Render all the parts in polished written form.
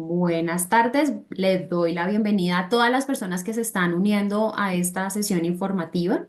Buenas tardes, les doy la bienvenida a todas las personas que se están uniendo a esta sesión informativa.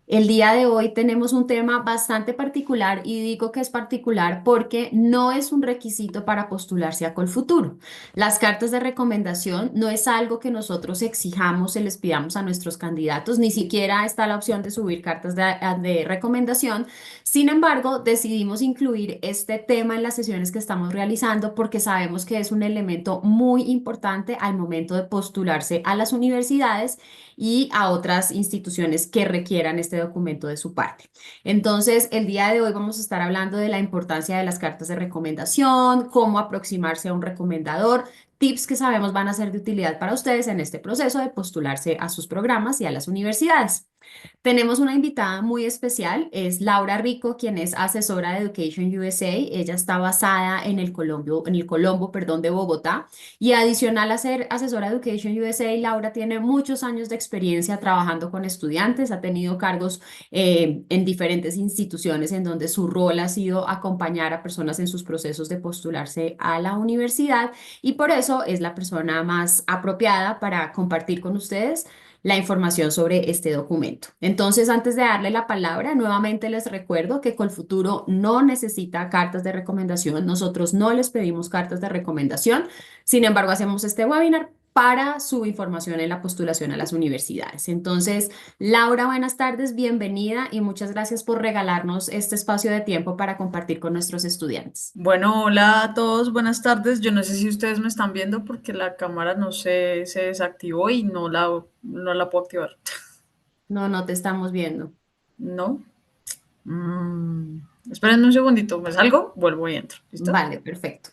El día de hoy tenemos un tema bastante particular y digo que es particular porque no es un requisito para postularse a Colfuturo. Las cartas de recomendación no es algo que nosotros exijamos, se les pidamos a nuestros candidatos, ni siquiera está la opción de subir cartas de recomendación. Sin embargo, decidimos incluir este tema en las sesiones que estamos realizando porque sabemos que es un elemento muy importante al momento de postularse a las universidades y a otras instituciones que requieran este documento de su parte. Entonces, el día de hoy vamos a estar hablando de la importancia de las cartas de recomendación, cómo aproximarse a un recomendador, tips que sabemos van a ser de utilidad para ustedes en este proceso de postularse a sus programas y a las universidades. Tenemos una invitada muy especial, es Laura Rico, quien es asesora de Education USA. Ella está basada en el Colombo, de Bogotá. Y adicional a ser asesora de Education USA, Laura tiene muchos años de experiencia trabajando con estudiantes, ha tenido cargos en diferentes instituciones en donde su rol ha sido acompañar a personas en sus procesos de postularse a la universidad y por eso es la persona más apropiada para compartir con ustedes la información sobre este documento. Entonces, antes de darle la palabra, nuevamente les recuerdo que Colfuturo no necesita cartas de recomendación. Nosotros no les pedimos cartas de recomendación. Sin embargo, hacemos este webinar para su información en la postulación a las universidades. Entonces, Laura, buenas tardes, bienvenida y muchas gracias por regalarnos este espacio de tiempo para compartir con nuestros estudiantes. Bueno, hola a todos, buenas tardes. Yo no sé si ustedes me están viendo porque la cámara no se desactivó y no la puedo activar. No, no te estamos viendo. ¿No? Esperen un segundito, me salgo, vuelvo y entro. ¿Listo? Vale, perfecto.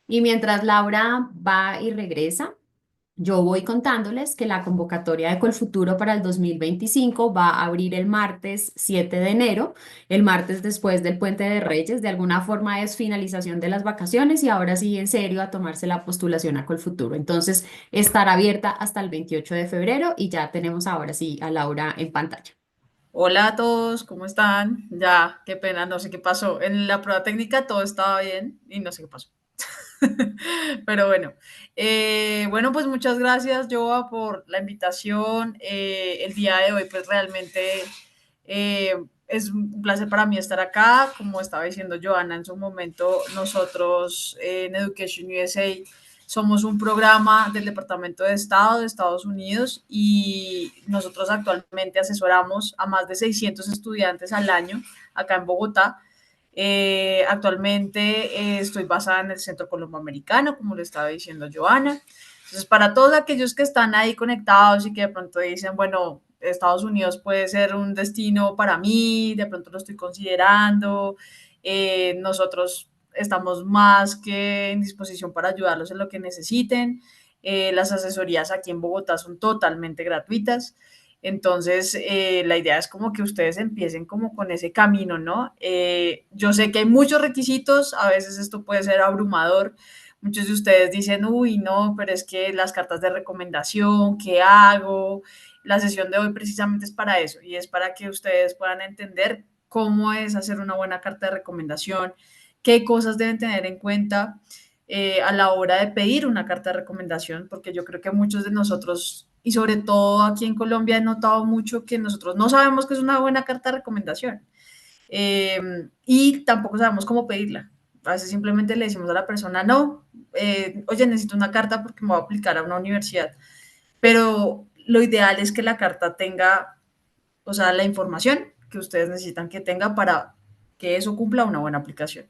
Y mientras Laura va y regresa, yo voy contándoles que la convocatoria de Colfuturo para el 2025 va a abrir el martes 7 de enero, el martes después del Puente de Reyes. De alguna forma es finalización de las vacaciones y ahora sí, en serio, a tomarse la postulación a Colfuturo. Entonces, estará abierta hasta el 28 de febrero y ya tenemos ahora sí a Laura en pantalla. Hola a todos, ¿cómo están? Ya, qué pena, no sé qué pasó. En la prueba técnica todo estaba bien y no sé qué pasó. Pero bueno, bueno, pues muchas gracias, Joa, por la invitación. El día de hoy, pues realmente es un placer para mí estar acá. Como estaba diciendo Joana en su momento, nosotros en Education USA somos un programa del Departamento de Estado de Estados Unidos y nosotros actualmente asesoramos a más de 600 estudiantes al año acá en Bogotá. Actualmente estoy basada en el Centro Colombo Americano, como le estaba diciendo Joana. Entonces, para todos aquellos que están ahí conectados y que de pronto dicen, bueno, Estados Unidos puede ser un destino para mí, de pronto lo estoy considerando, nosotros estamos más que en disposición para ayudarlos en lo que necesiten. Las asesorías aquí en Bogotá son totalmente gratuitas. Entonces, la idea es como que ustedes empiecen como con ese camino, ¿no? Yo sé que hay muchos requisitos, a veces esto puede ser abrumador. Muchos de ustedes dicen, uy, no, pero es que las cartas de recomendación, ¿qué hago? La sesión de hoy precisamente es para eso y es para que ustedes puedan entender cómo es hacer una buena carta de recomendación, qué cosas deben tener en cuenta a la hora de pedir una carta de recomendación, porque yo creo que muchos de nosotros, y sobre todo aquí en Colombia, he notado mucho que nosotros no sabemos qué es una buena carta de recomendación y tampoco sabemos cómo pedirla. A veces simplemente le decimos a la persona, no, oye, necesito una carta porque me voy a aplicar a una universidad, pero lo ideal es que la carta tenga, o sea, la información que ustedes necesitan que tenga para que eso cumpla una buena aplicación.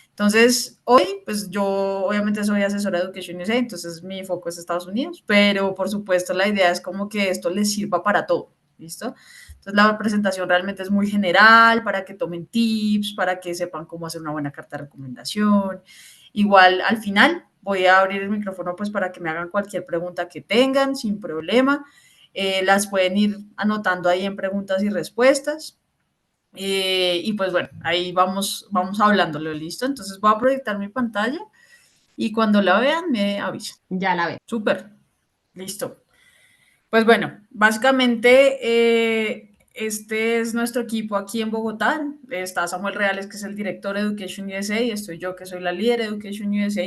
Entonces, hoy, pues yo obviamente soy asesora de Education USA, entonces mi foco es Estados Unidos, pero por supuesto la idea es como que esto les sirva para todo, ¿listo? Entonces la presentación realmente es muy general, para que tomen tips, para que sepan cómo hacer una buena carta de recomendación. Igual al final voy a abrir el micrófono pues para que me hagan cualquier pregunta que tengan sin problema. Las pueden ir anotando ahí en preguntas y respuestas. Y pues bueno, ahí vamos hablándolo, ¿listo? Entonces voy a proyectar mi pantalla y cuando la vean me avisan. Ya la veo. Súper, listo. Pues bueno, básicamente este es nuestro equipo aquí en Bogotá. Está Samuel Reales, que es el director de Education USA, y estoy yo, que soy la líder de Education USA.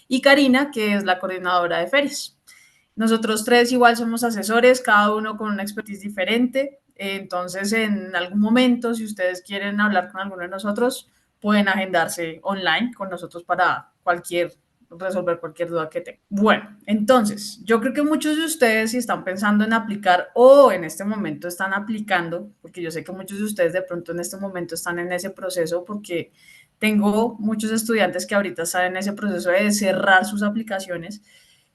y Karina, que es la coordinadora de ferias. Nosotros tres igual somos asesores, cada uno con una expertise diferente. Entonces, en algún momento, si ustedes quieren hablar con alguno de nosotros, pueden agendarse online con nosotros para resolver cualquier duda que tengan. Bueno, entonces, yo creo que muchos de ustedes, si están pensando en aplicar o en este momento están aplicando, porque yo sé que muchos de ustedes de pronto en este momento están en ese proceso, porque tengo muchos estudiantes que ahorita están en ese proceso de cerrar sus aplicaciones.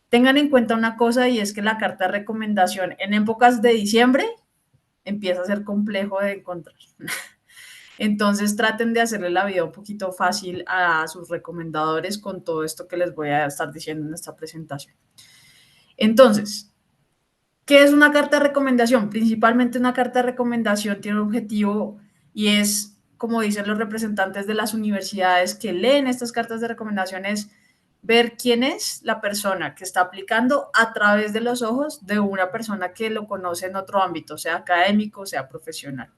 Tengan en cuenta una cosa, y es que la carta de recomendación en épocas de diciembre empieza a ser complejo de encontrar. Entonces traten de hacerle la vida un poquito fácil a sus recomendadores con todo esto que les voy a estar diciendo en esta presentación. Entonces, ¿qué es una carta de recomendación? Principalmente una carta de recomendación tiene un objetivo, y es, como dicen los representantes de las universidades que leen estas cartas de recomendación, es ver quién es la persona que está aplicando a través de los ojos de una persona que lo conoce en otro ámbito, sea académico, sea profesional.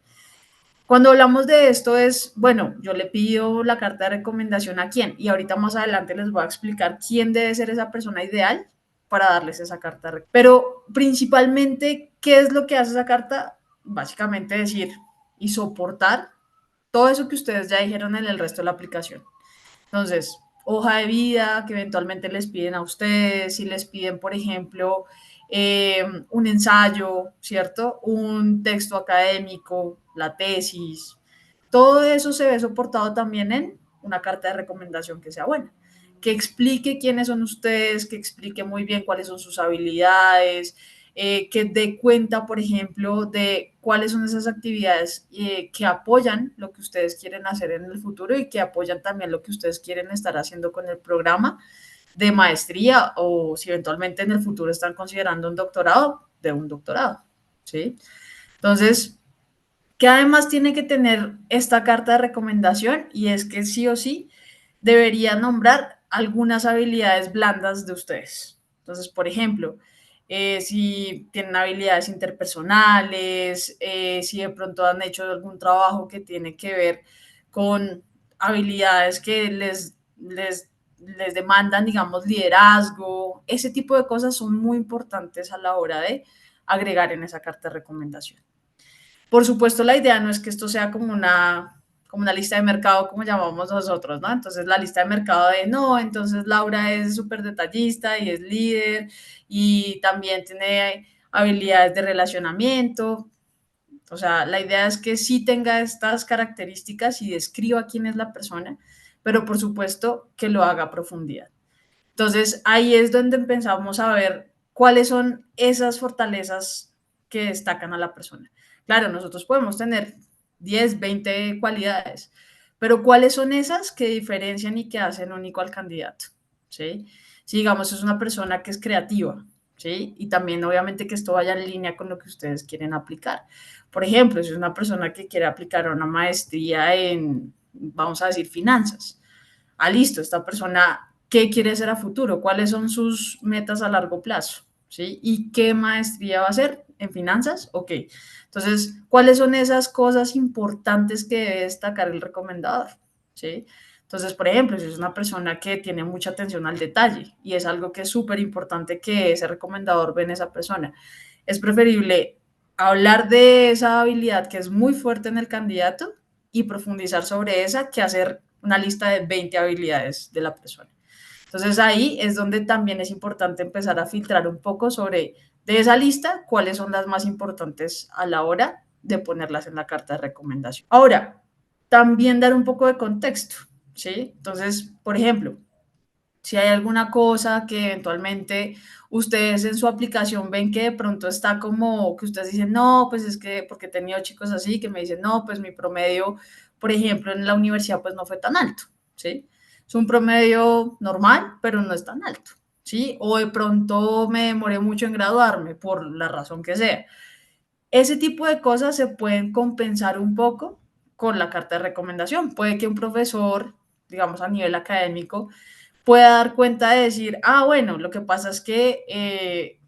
Cuando hablamos de esto es, bueno, yo le pido la carta de recomendación a quién, y ahorita más adelante les voy a explicar quién debe ser esa persona ideal para darles esa carta. Pero principalmente, ¿qué es lo que hace esa carta? Básicamente decir y soportar todo eso que ustedes ya dijeron en el resto de la aplicación. Entonces, hoja de vida que eventualmente les piden a ustedes, si les piden, por ejemplo, un ensayo, ¿cierto? Un texto académico, la tesis, todo eso se ve soportado también en una carta de recomendación que sea buena, que explique quiénes son ustedes, que explique muy bien cuáles son sus habilidades, que dé cuenta, por ejemplo, de cuáles son esas actividades que apoyan lo que ustedes quieren hacer en el futuro y que apoyan también lo que ustedes quieren estar haciendo con el programa de maestría, o si eventualmente en el futuro están considerando un doctorado, de un doctorado, ¿sí? Entonces, ¿qué además tiene que tener esta carta de recomendación? Y es que sí o sí debería nombrar algunas habilidades blandas de ustedes. Entonces, por ejemplo, si tienen habilidades interpersonales, si de pronto han hecho algún trabajo que tiene que ver con habilidades que les demandan, digamos, liderazgo, ese tipo de cosas son muy importantes a la hora de agregar en esa carta de recomendación. Por supuesto, la idea no es que esto sea como una lista de mercado, como llamamos nosotros, ¿no? Entonces, la lista de mercado de, no, entonces Laura es súper detallista y es líder y también tiene habilidades de relacionamiento. O sea, la idea es que sí tenga estas características y describa quién es la persona, pero por supuesto que lo haga a profundidad. Entonces, ahí es donde empezamos a ver cuáles son esas fortalezas que destacan a la persona. Claro, nosotros podemos tener 10, 20 cualidades, pero ¿cuáles son esas que diferencian y que hacen único al candidato? ¿Sí? Si digamos es una persona que es creativa, ¿sí? Y también obviamente que esto vaya en línea con lo que ustedes quieren aplicar. Por ejemplo, si es una persona que quiere aplicar una maestría en, vamos a decir, finanzas. Ah, listo, esta persona, ¿qué quiere hacer a futuro? ¿Cuáles son sus metas a largo plazo? ¿Sí? ¿Y qué maestría va a hacer? ¿En finanzas? Ok. Entonces, ¿cuáles son esas cosas importantes que debe destacar el recomendador? ¿Sí? Entonces, por ejemplo, si es una persona que tiene mucha atención al detalle y es algo que es súper importante que ese recomendador ve en esa persona, es preferible hablar de esa habilidad que es muy fuerte en el candidato y profundizar sobre esa que hacer una lista de 20 habilidades de la persona. Entonces ahí es donde también es importante empezar a filtrar un poco sobre de esa lista cuáles son las más importantes a la hora de ponerlas en la carta de recomendación. Ahora, también dar un poco de contexto, ¿sí? Entonces, por ejemplo, si hay alguna cosa que eventualmente ustedes en su aplicación ven que de pronto está como que ustedes dicen, no, pues es que, porque he tenido chicos así que me dicen, no, pues mi promedio, por ejemplo, en la universidad pues no fue tan alto, ¿sí? Es un promedio normal, pero no es tan alto, ¿sí? O de pronto me demoré mucho en graduarme, por la razón que sea. Ese tipo de cosas se pueden compensar un poco con la carta de recomendación. Puede que un profesor, digamos a nivel académico, pueda dar cuenta de decir, ah, bueno, lo que pasa es que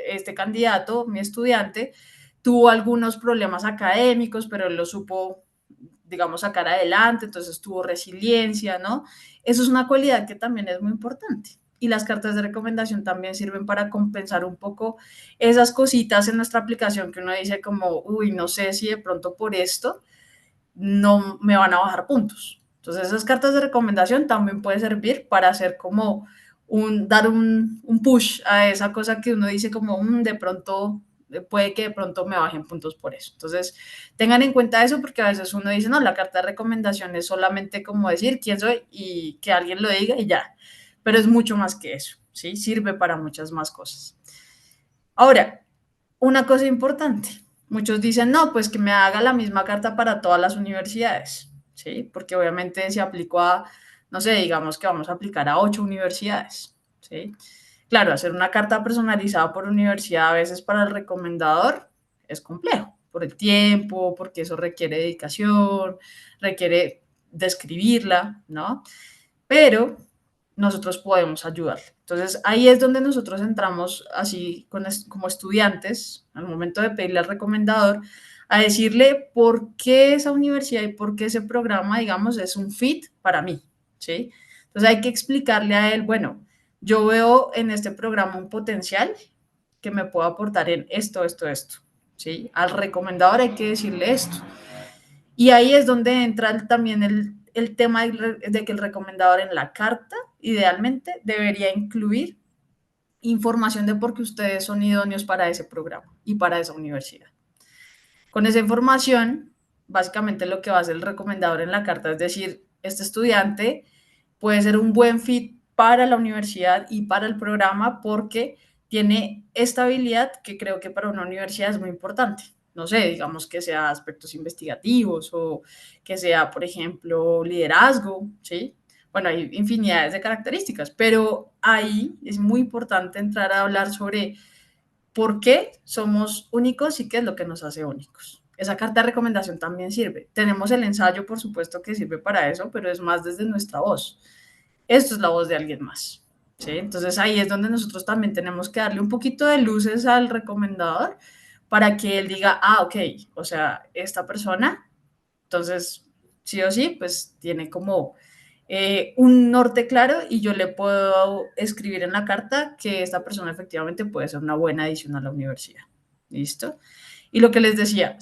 este candidato, mi estudiante, tuvo algunos problemas académicos, pero él lo supo digamos, sacar adelante, entonces tuvo resiliencia, ¿no? Eso es una cualidad que también es muy importante. Y las cartas de recomendación también sirven para compensar un poco esas cositas en nuestra aplicación que uno dice como, uy, no sé si de pronto por esto no me van a bajar puntos. Entonces esas cartas de recomendación también pueden servir para hacer como dar un push a esa cosa que uno dice como de pronto puede que de pronto me bajen puntos por eso. Entonces tengan en cuenta eso porque a veces uno dice, no, la carta de recomendación es solamente como decir quién soy y que alguien lo diga y ya, pero es mucho más que eso, ¿sí? Sirve para muchas más cosas. Ahora, una cosa importante, muchos dicen, no, pues que me haga la misma carta para todas las universidades, ¿sí? Porque obviamente se aplicó a, no sé, digamos que vamos a aplicar a 8 universidades, ¿sí? Claro, hacer una carta personalizada por universidad a veces para el recomendador es complejo, por el tiempo, porque eso requiere dedicación, requiere describirla, ¿no? Pero nosotros podemos ayudarle. Entonces ahí es donde nosotros entramos así como estudiantes, al momento de pedirle al recomendador, a decirle por qué esa universidad y por qué ese programa, digamos, es un fit para mí, ¿sí? Entonces hay que explicarle a él, bueno, yo veo en este programa un potencial que me puede aportar en esto, esto, esto, ¿sí? Al recomendador hay que decirle esto. Y ahí es donde entra también el tema de que el recomendador en la carta, idealmente, debería incluir información de por qué ustedes son idóneos para ese programa y para esa universidad. Con esa información, básicamente lo que va a hacer el recomendador en la carta es decir, este estudiante puede ser un buen fit para la universidad y para el programa porque tiene esta habilidad que creo que para una universidad es muy importante. No sé, digamos que sea aspectos investigativos o que sea, por ejemplo, liderazgo, ¿sí? Bueno, hay infinidades de características, pero ahí es muy importante entrar a hablar sobre por qué somos únicos y qué es lo que nos hace únicos. Esa carta de recomendación también sirve. Tenemos el ensayo, por supuesto, que sirve para eso, pero es más desde nuestra voz. Esto es la voz de alguien más. ¿Sí? Entonces ahí es donde nosotros también tenemos que darle un poquito de luces al recomendador para que él diga, ah, ok, o sea, esta persona, entonces sí o sí, pues tiene como un norte claro y yo le puedo escribir en la carta que esta persona efectivamente puede ser una buena adición a la universidad. ¿Listo? Y lo que les decía,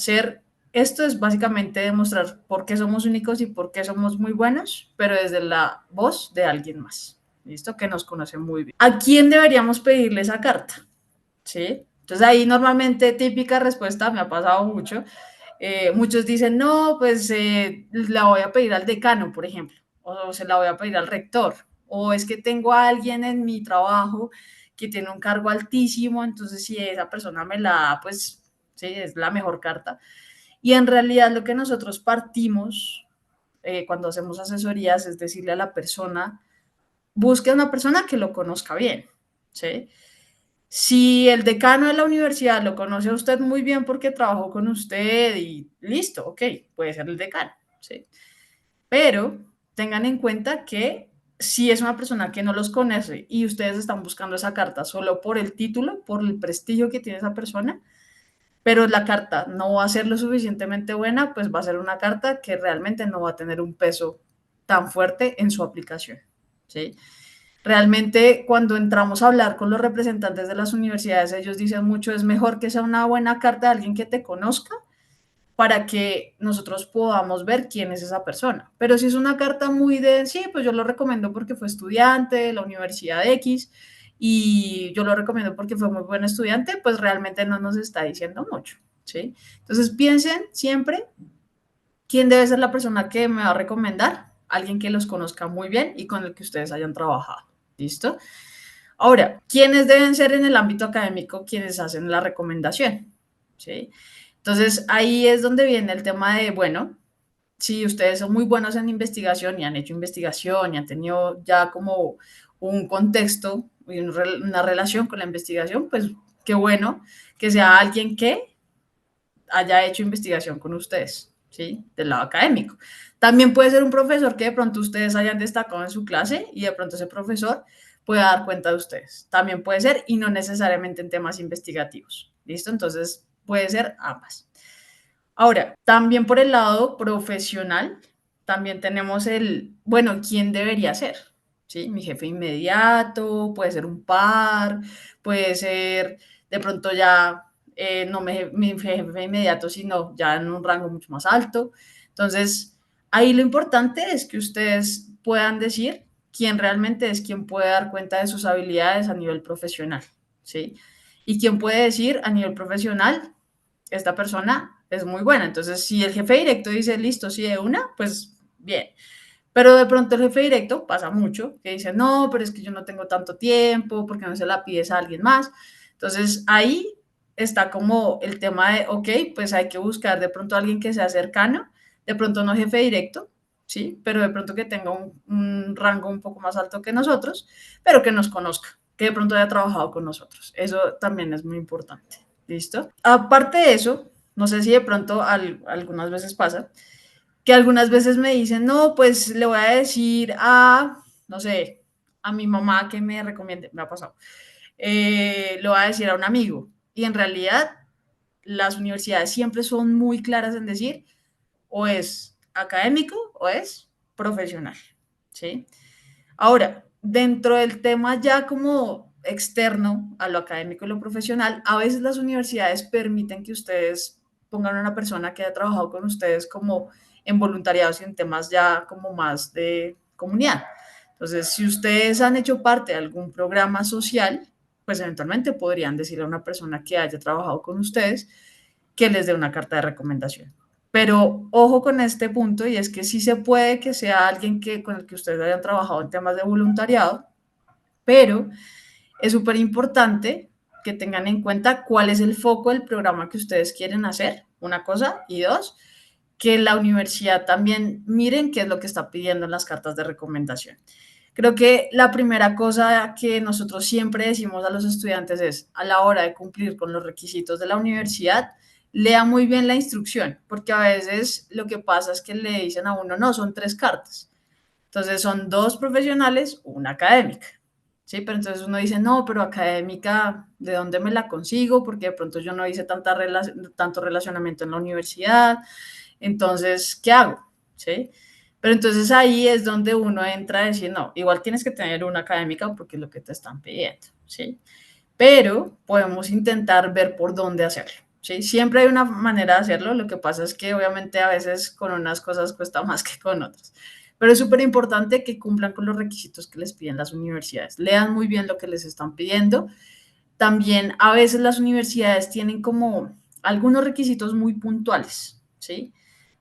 esto es básicamente demostrar por qué somos únicos y por qué somos muy buenos, pero desde la voz de alguien más. ¿Listo? Que nos conoce muy bien. ¿A quién deberíamos pedirle esa carta? ¿Sí? Entonces ahí normalmente típica respuesta, me ha pasado mucho, muchos dicen, no, pues la voy a pedir al decano, por ejemplo, o se la voy a pedir al rector, o es que tengo a alguien en mi trabajo que tiene un cargo altísimo, entonces si esa persona me la da, pues sí, es la mejor carta. Y en realidad lo que nosotros partimos cuando hacemos asesorías es decirle a la persona, busque a una persona que lo conozca bien, ¿sí? Si el decano de la universidad lo conoce a usted muy bien porque trabajó con usted y listo, ok, puede ser el decano, ¿sí? Pero tengan en cuenta que si es una persona que no los conoce y ustedes están buscando esa carta solo por el título, por el prestigio que tiene esa persona, pero la carta no va a ser lo suficientemente buena, pues va a ser una carta que realmente no va a tener un peso tan fuerte en su aplicación, ¿sí? Realmente cuando entramos a hablar con los representantes de las universidades, ellos dicen mucho, es mejor que sea una buena carta de alguien que te conozca para que nosotros podamos ver quién es esa persona. Pero si es una carta muy de, sí, pues yo lo recomiendo porque fue estudiante de la Universidad X y yo lo recomiendo porque fue muy buen estudiante, pues realmente no nos está diciendo mucho, ¿sí? Entonces piensen siempre quién debe ser la persona que me va a recomendar, alguien que los conozca muy bien y con el que ustedes hayan trabajado. ¿Listo? Ahora, ¿quiénes deben ser en el ámbito académico quienes hacen la recomendación? ¿Sí? Entonces, ahí es donde viene el tema de, bueno, si ustedes son muy buenos en investigación y han hecho investigación y han tenido ya como un contexto y una relación con la investigación, pues qué bueno que sea alguien que haya hecho investigación con ustedes, ¿sí? Del lado académico. También puede ser un profesor que de pronto ustedes hayan destacado en su clase y de pronto ese profesor pueda dar cuenta de ustedes. También puede ser y no necesariamente en temas investigativos. ¿Listo? Entonces puede ser ambas. Ahora, también por el lado profesional, también tenemos bueno, ¿quién debería ser? ¿Sí? Mi jefe inmediato, puede ser un par, puede ser de pronto ya no mi jefe inmediato, sino ya en un rango mucho más alto. Entonces, ahí lo importante es que ustedes puedan decir quién realmente es quien puede dar cuenta de sus habilidades a nivel profesional, ¿sí? Y quién puede decir a nivel profesional, esta persona es muy buena. Entonces, si el jefe directo dice, listo, sí, de una, pues bien. Pero de pronto el jefe directo pasa mucho, que dice, no, pero es que yo no tengo tanto tiempo, porque no se la pides a alguien más. Entonces, ahí está como el tema de, ok, pues hay que buscar de pronto a alguien que sea cercano, de pronto no jefe directo, ¿sí? Pero de pronto que tenga un rango un poco más alto que nosotros, pero que nos conozca, que de pronto haya trabajado con nosotros. Eso también es muy importante. ¿Listo? Aparte de eso, no sé si de pronto algunas veces pasa, que algunas veces me dicen, no, pues le voy a decir a, no sé, a mi mamá que me recomiende, me ha pasado, lo voy a decir a un amigo. Y en realidad las universidades siempre son muy claras en decir o es académico o es profesional, ¿sí? Ahora, dentro del tema ya como externo a lo académico y lo profesional, a veces las universidades permiten que ustedes pongan a una persona que haya trabajado con ustedes como en voluntariados y en temas ya como más de comunidad. Entonces, si ustedes han hecho parte de algún programa social, pues eventualmente podrían decirle a una persona que haya trabajado con ustedes que les dé una carta de recomendación. Pero ojo con este punto, y es que sí se puede que sea alguien con el que ustedes hayan trabajado en temas de voluntariado, pero es súper importante que tengan en cuenta cuál es el foco del programa que ustedes quieren hacer, una cosa, y dos, que la universidad también miren qué es lo que está pidiendo en las cartas de recomendación. Creo que la primera cosa que nosotros siempre decimos a los estudiantes es, a la hora de cumplir con los requisitos de la universidad, lea muy bien la instrucción, porque a veces lo que pasa es que le dicen a uno, no, son 3 cartas. Entonces son 2 profesionales, una académica. Sí, pero entonces uno dice, no, pero académica, ¿de dónde me la consigo? Porque de pronto yo no hice tanto relacionamiento en la universidad. Entonces, ¿qué hago? ¿Sí? Pero entonces ahí es donde uno entra a decir, no, igual tienes que tener una académica porque es lo que te están pidiendo, ¿sí? Pero podemos intentar ver por dónde hacerlo, ¿sí? Siempre hay una manera de hacerlo, lo que pasa es que obviamente a veces con unas cosas cuesta más que con otras. Pero es súper importante que cumplan con los requisitos que les piden las universidades. Lean muy bien lo que les están pidiendo. También a veces las universidades tienen como algunos requisitos muy puntuales, ¿sí?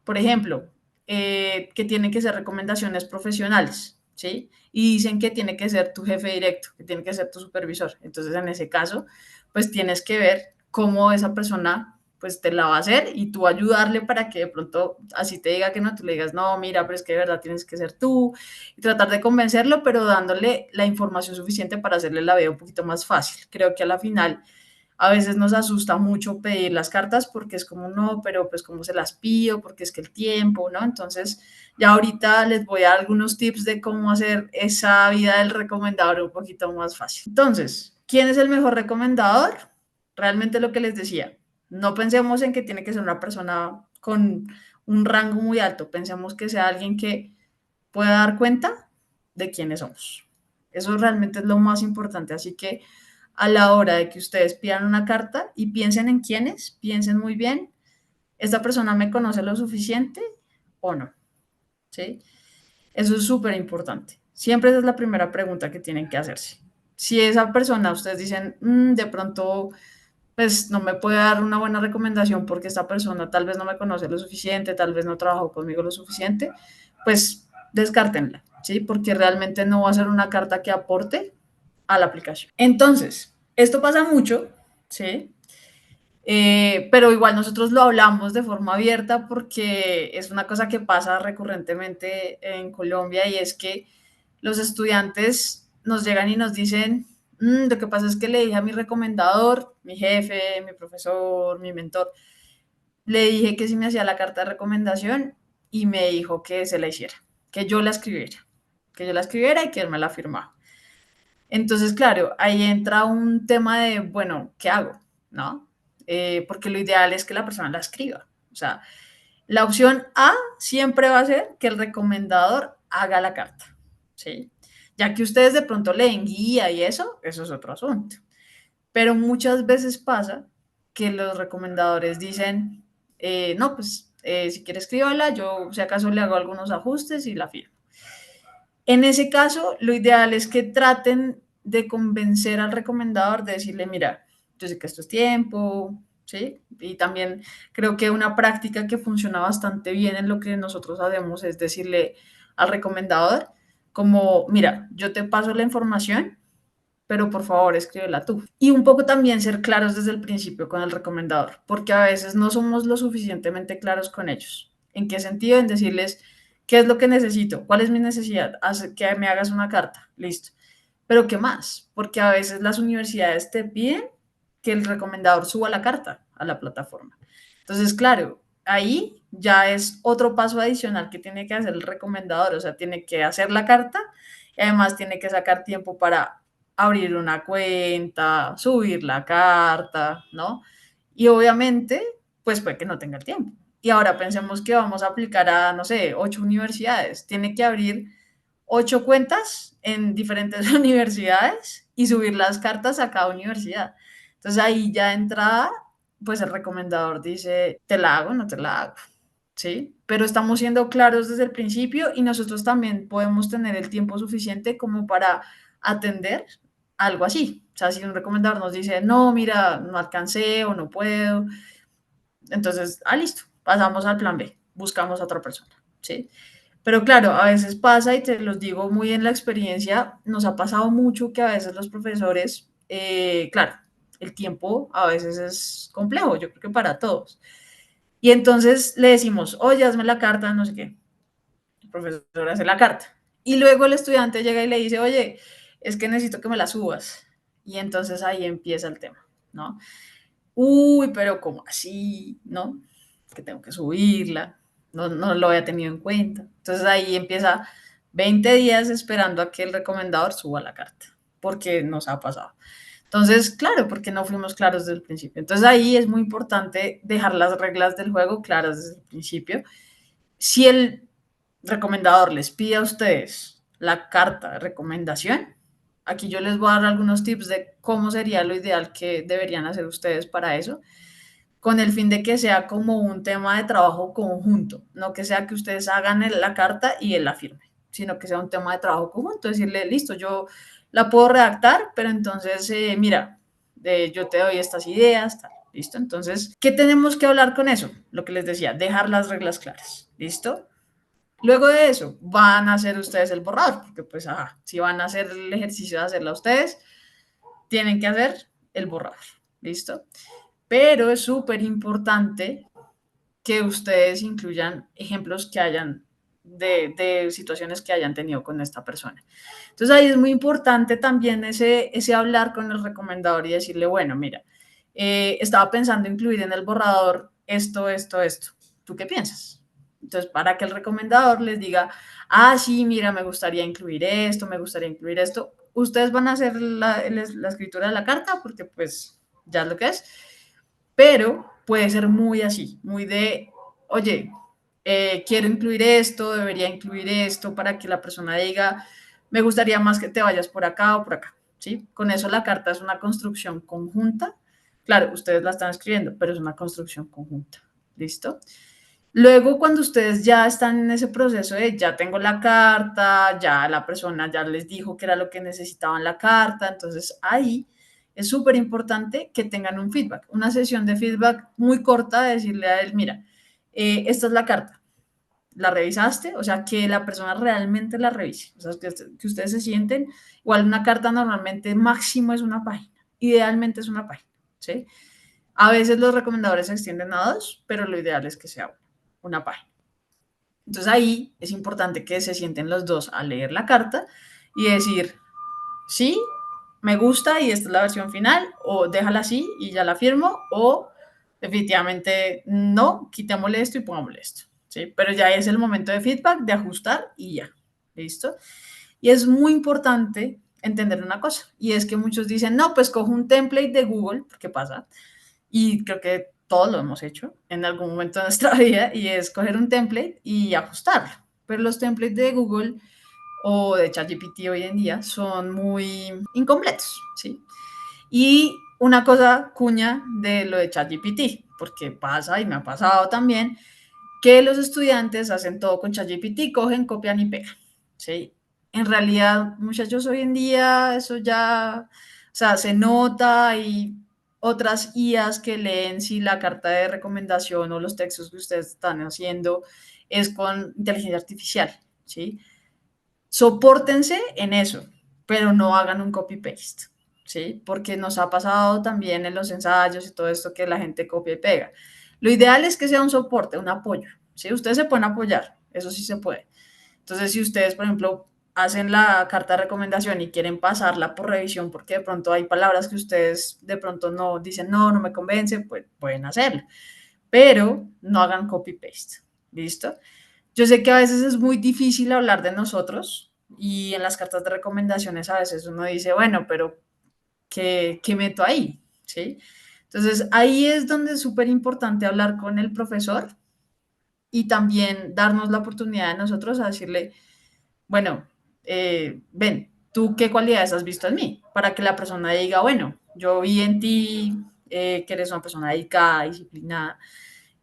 Por ejemplo, que tienen que ser recomendaciones profesionales, ¿sí? Y dicen que tiene que ser tu jefe directo, que tiene que ser tu supervisor. Entonces, en ese caso, pues tienes que ver cómo esa persona pues te la va a hacer y tú ayudarle para que de pronto así te diga que no, tú le digas, no, mira, pero es que de verdad tienes que ser tú y tratar de convencerlo, pero dándole la información suficiente para hacerle la vida un poquito más fácil. Creo que a la final a veces nos asusta mucho pedir las cartas porque es como, no, pero pues cómo se las pido, porque es que el tiempo, ¿no? Entonces, ya ahorita les voy a dar algunos tips de cómo hacer esa vida del recomendador un poquito más fácil. Entonces, ¿quién es el mejor recomendador? Realmente lo que les decía, no pensemos en que tiene que ser una persona con un rango muy alto, pensemos que sea alguien que pueda dar cuenta de quiénes somos. Eso realmente es lo más importante. Así que a la hora de que ustedes pidan una carta y piensen en quiénes, piensen muy bien, ¿esta persona me conoce lo suficiente o no? ¿Sí? Eso es súper importante. Siempre esa es la primera pregunta que tienen que hacerse. Si esa persona, ustedes dicen, de pronto, pues no me puede dar una buena recomendación porque esta persona tal vez no me conoce lo suficiente, tal vez no trabajó conmigo lo suficiente, pues descártenla, ¿sí? Porque realmente no va a ser una carta que aporte a la aplicación. Entonces, esto pasa mucho, ¿sí? Pero igual nosotros lo hablamos de forma abierta porque es una cosa que pasa recurrentemente en Colombia y es que los estudiantes nos llegan y nos dicen, lo que pasa es que le dije a mi recomendador, mi jefe, mi profesor, mi mentor, le dije que si me hacía la carta de recomendación y me dijo que se la hiciera, que yo la escribiera, que yo la escribiera y que él me la firmara. Entonces, claro, ahí entra un tema de, bueno, ¿qué hago? ¿No? Porque lo ideal es que la persona la escriba. O sea, la opción A siempre va a ser que el recomendador haga la carta, ¿sí? Ya que ustedes de pronto leen guía y eso es otro asunto. Pero muchas veces pasa que los recomendadores dicen, no, pues si quiere escríbala, yo si acaso le hago algunos ajustes y la firmo. En ese caso, lo ideal es que traten de convencer al recomendador de decirle, mira, yo sé que esto es tiempo, ¿sí? Y también creo que una práctica que funciona bastante bien en lo que nosotros hacemos es decirle al recomendador como, mira, yo te paso la información, pero por favor escríbela tú. Y un poco también ser claros desde el principio con el recomendador, porque a veces no somos lo suficientemente claros con ellos. ¿En qué sentido? En decirles qué es lo que necesito, cuál es mi necesidad, que me hagas una carta, listo. Pero ¿qué más? Porque a veces las universidades te piden que el recomendador suba la carta a la plataforma. Entonces, claro, ahí ya es otro paso adicional que tiene que hacer el recomendador, o sea, tiene que hacer la carta y además tiene que sacar tiempo para abrir una cuenta, subir la carta, ¿no? Y obviamente, pues puede que no tenga el tiempo. Y ahora pensemos que vamos a aplicar a, no sé, 8 universidades. Tiene que abrir 8 cuentas en diferentes universidades y subir las cartas a cada universidad. Entonces ahí ya de entrada, pues el recomendador dice, ¿te la hago o no te la hago? ¿Sí? Pero estamos siendo claros desde el principio y nosotros también podemos tener el tiempo suficiente como para atender algo así. O sea, si un recomendador nos dice, no, mira, no alcancé o no puedo, entonces, listo, pasamos al plan B, buscamos a otra persona, ¿sí? Pero claro, a veces pasa, y te los digo muy en la experiencia, nos ha pasado mucho que a veces los profesores, claro, el tiempo a veces es complejo, yo creo que para todos. Y entonces le decimos, oye, hazme la carta, no sé qué. El profesor hace la carta. Y luego el estudiante llega y le dice, oye, es que necesito que me la subas. Y entonces ahí empieza el tema, ¿no? Uy, pero ¿cómo así? ¿No? Que tengo que subirla. No, no lo había tenido en cuenta. Entonces ahí empieza 20 días esperando a que el recomendador suba la carta, porque nos ha pasado. Entonces, claro, porque no fuimos claros desde el principio. Entonces ahí es muy importante dejar las reglas del juego claras desde el principio. Si el recomendador les pide a ustedes la carta de recomendación, aquí yo les voy a dar algunos tips de cómo sería lo ideal que deberían hacer ustedes para eso, con el fin de que sea como un tema de trabajo conjunto, no que sea que ustedes hagan la carta y él la firme, sino que sea un tema de trabajo conjunto, decirle, listo, yo la puedo redactar, pero entonces, mira, yo te doy estas ideas, tal, listo. Entonces, ¿qué tenemos que hablar con eso? Lo que les decía, dejar las reglas claras, listo. Luego de eso, van a hacer ustedes el borrador, porque pues, si van a hacer el ejercicio de hacerla ustedes, tienen que hacer el borrador, ¿listo? Pero es súper importante que ustedes incluyan ejemplos que hayan de situaciones que hayan tenido con esta persona. Entonces ahí es muy importante también ese hablar con el recomendador y decirle, bueno, mira, estaba pensando incluir en el borrador esto, esto, esto. ¿Tú qué piensas? Entonces, para que el recomendador les diga, sí, mira, me gustaría incluir esto, me gustaría incluir esto, ustedes van a hacer la escritura de la carta porque pues ya es lo que es, pero puede ser muy así, muy de, oye, quiero incluir esto, debería incluir esto para que la persona diga, me gustaría más que te vayas por acá o por acá, ¿sí? Con eso la carta es una construcción conjunta. Claro, ustedes la están escribiendo, pero es una construcción conjunta, ¿listo? Luego, cuando ustedes ya están en ese proceso de ya tengo la carta, ya la persona ya les dijo que era lo que necesitaban la carta, entonces ahí es súper importante que tengan un feedback, una sesión de feedback muy corta de decirle a él, mira, esta es la carta, ¿la revisaste? O sea, que la persona realmente la revise, o sea, que ustedes se sienten, igual una carta normalmente máximo es una página, idealmente es una página, ¿sí? A veces los recomendadores se extienden a dos, pero lo ideal es que sea una página. Entonces ahí es importante que se sienten los dos a leer la carta y decir, sí, me gusta y esta es la versión final, o déjala así y ya la firmo, o definitivamente no, quitémosle esto y pongámosle esto. ¿Sí? Pero ya es el momento de feedback, de ajustar y ya. ¿Listo? Y es muy importante entender una cosa, y es que muchos dicen, no, pues cojo un template de Google, porque pasa, y creo que todos lo hemos hecho en algún momento de nuestra vida, y es coger un template y ajustarlo. Pero los templates de Google o de ChatGPT hoy en día son muy incompletos, ¿sí? Y una cosa cuña de lo de ChatGPT, porque pasa y me ha pasado también, que los estudiantes hacen todo con ChatGPT, cogen, copian y pegan, ¿sí? En realidad, muchachos, hoy en día eso ya, o sea, se nota y otras IAs que leen si la carta de recomendación o los textos que ustedes están haciendo es con inteligencia artificial, ¿sí? Sopórtense en eso, pero no hagan un copy-paste, ¿sí? Porque nos ha pasado también en los ensayos y todo esto que la gente copia y pega. Lo ideal es que sea un soporte, un apoyo, ¿sí? Ustedes se pueden apoyar, eso sí se puede. Entonces, si ustedes, por ejemplo, hacen la carta de recomendación y quieren pasarla por revisión porque de pronto hay palabras que ustedes de pronto no dicen, no, no me convence, pues pueden hacerlo, pero no hagan copy-paste, ¿listo? Yo sé que a veces es muy difícil hablar de nosotros y en las cartas de recomendaciones a veces uno dice, bueno, pero ¿qué meto ahí? ¿Sí? Entonces ahí es donde es súper importante hablar con el profesor y también darnos la oportunidad de nosotros a decirle, bueno, ven, ¿tú qué cualidades has visto en mí? Para que la persona diga, bueno, yo vi en ti que eres una persona dedicada, disciplinada.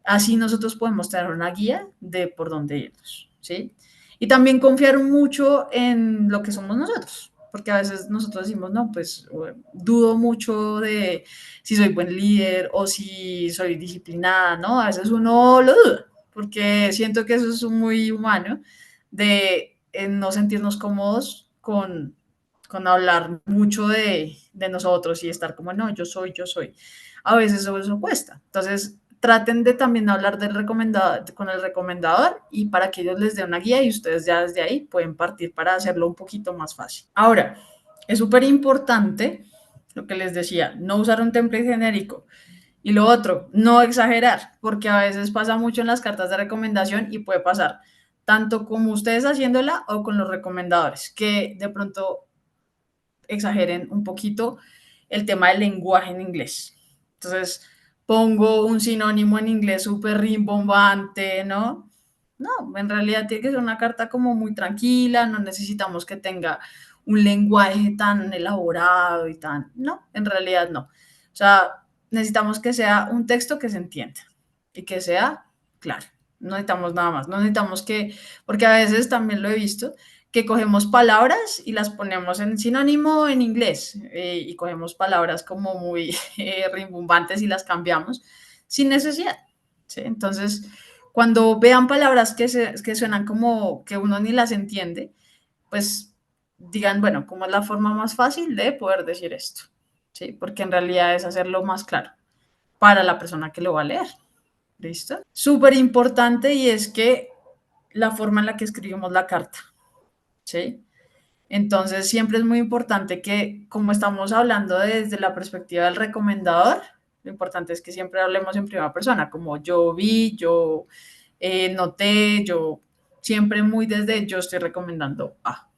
Así nosotros podemos tener una guía de por dónde irnos, ¿sí? Y también confiar mucho en lo que somos nosotros, porque a veces nosotros decimos, no, pues dudo mucho de si soy buen líder o si soy disciplinada, ¿no? A veces uno lo duda, porque siento que eso es muy humano, de no sentirnos cómodos con hablar mucho de nosotros y estar como, no, yo soy, yo soy. A veces eso cuesta. Entonces, traten de también hablar del recomendador, con el recomendador y para que ellos les den una guía y ustedes ya desde ahí pueden partir para hacerlo un poquito más fácil. Ahora, es súper importante lo que les decía, no usar un template genérico. Y lo otro, no exagerar, porque a veces pasa mucho en las cartas de recomendación y puede pasar tanto como ustedes haciéndola o con los recomendadores, que de pronto exageren un poquito el tema del lenguaje en inglés. Entonces, pongo un sinónimo en inglés súper rimbombante, ¿no? No, en realidad tiene que ser una carta como muy tranquila, no necesitamos que tenga un lenguaje tan elaborado y tan, no, en realidad no. O sea, necesitamos que sea un texto que se entienda y que sea claro. No necesitamos nada más, no necesitamos que, porque a veces también lo he visto, que cogemos palabras y las ponemos en sinónimo en inglés y cogemos palabras como muy rimbombantes y las cambiamos sin necesidad. ¿Sí? Entonces, cuando vean palabras que suenan como que uno ni las entiende, pues digan, bueno, ¿cómo es la forma más fácil de poder decir esto? ¿Sí? Porque en realidad es hacerlo más claro para la persona que lo va a leer. ¿Listo? Súper importante y es que la forma en la que escribimos la carta. ¿Sí? Entonces, siempre es muy importante que, como estamos hablando desde la perspectiva del recomendador, lo importante es que siempre hablemos en primera persona, como yo vi, yo noté, yo siempre muy desde yo estoy recomendando A.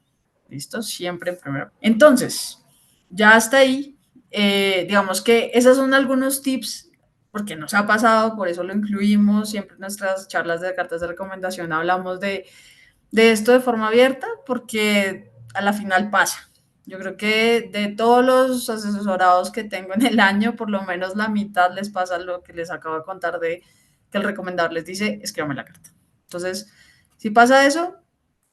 ¿Listo? Siempre en primera. Entonces, ya hasta ahí, digamos que esos son algunos tips porque nos ha pasado, por eso lo incluimos, siempre en nuestras charlas de cartas de recomendación hablamos de esto de forma abierta porque a la final pasa. Yo creo que de todos los asesorados que tengo en el año, por lo menos la mitad les pasa lo que les acabo de contar de que el recomendador les dice, escríbame la carta. Entonces, si pasa eso,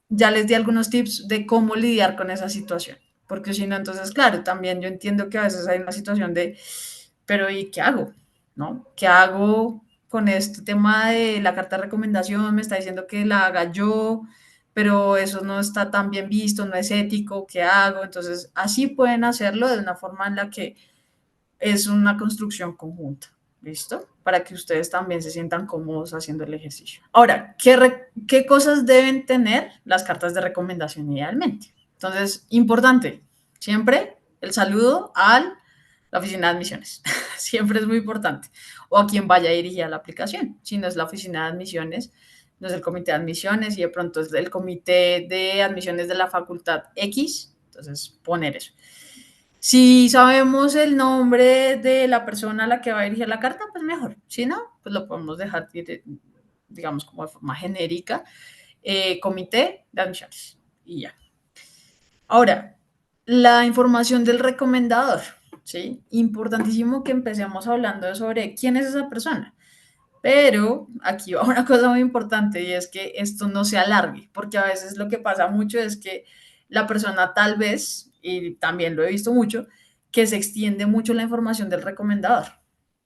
ya les di algunos tips de cómo lidiar con esa situación. Porque si no, entonces, claro, también yo entiendo que a veces hay una situación de, pero ¿y qué hago? ¿No? ¿Qué hago con este tema de la carta de recomendación? Me está diciendo que la haga yo, pero eso no está tan bien visto, no es ético, ¿qué hago? Entonces, así pueden hacerlo de una forma en la que es una construcción conjunta, ¿listo? Para que ustedes también se sientan cómodos haciendo el ejercicio. Ahora, ¿qué cosas deben tener las cartas de recomendación idealmente? Entonces, importante, siempre el saludo a la oficina de admisiones. Siempre es muy importante. O a quien vaya a dirigir la aplicación. Si no es la oficina de admisiones, no es el comité de admisiones y de pronto es el comité de admisiones de la facultad X. Entonces, poner eso. Si sabemos el nombre de la persona a la que va a dirigir la carta, pues mejor. Si no, pues lo podemos dejar, digamos, como de forma genérica, comité de admisiones y ya. Ahora, la información del recomendador, ¿sí? Importantísimo que empecemos hablando sobre quién es esa persona. Pero aquí va una cosa muy importante y es que esto no se alargue, porque a veces lo que pasa mucho es que la persona tal vez, y también lo he visto mucho, que se extiende mucho la información del recomendador.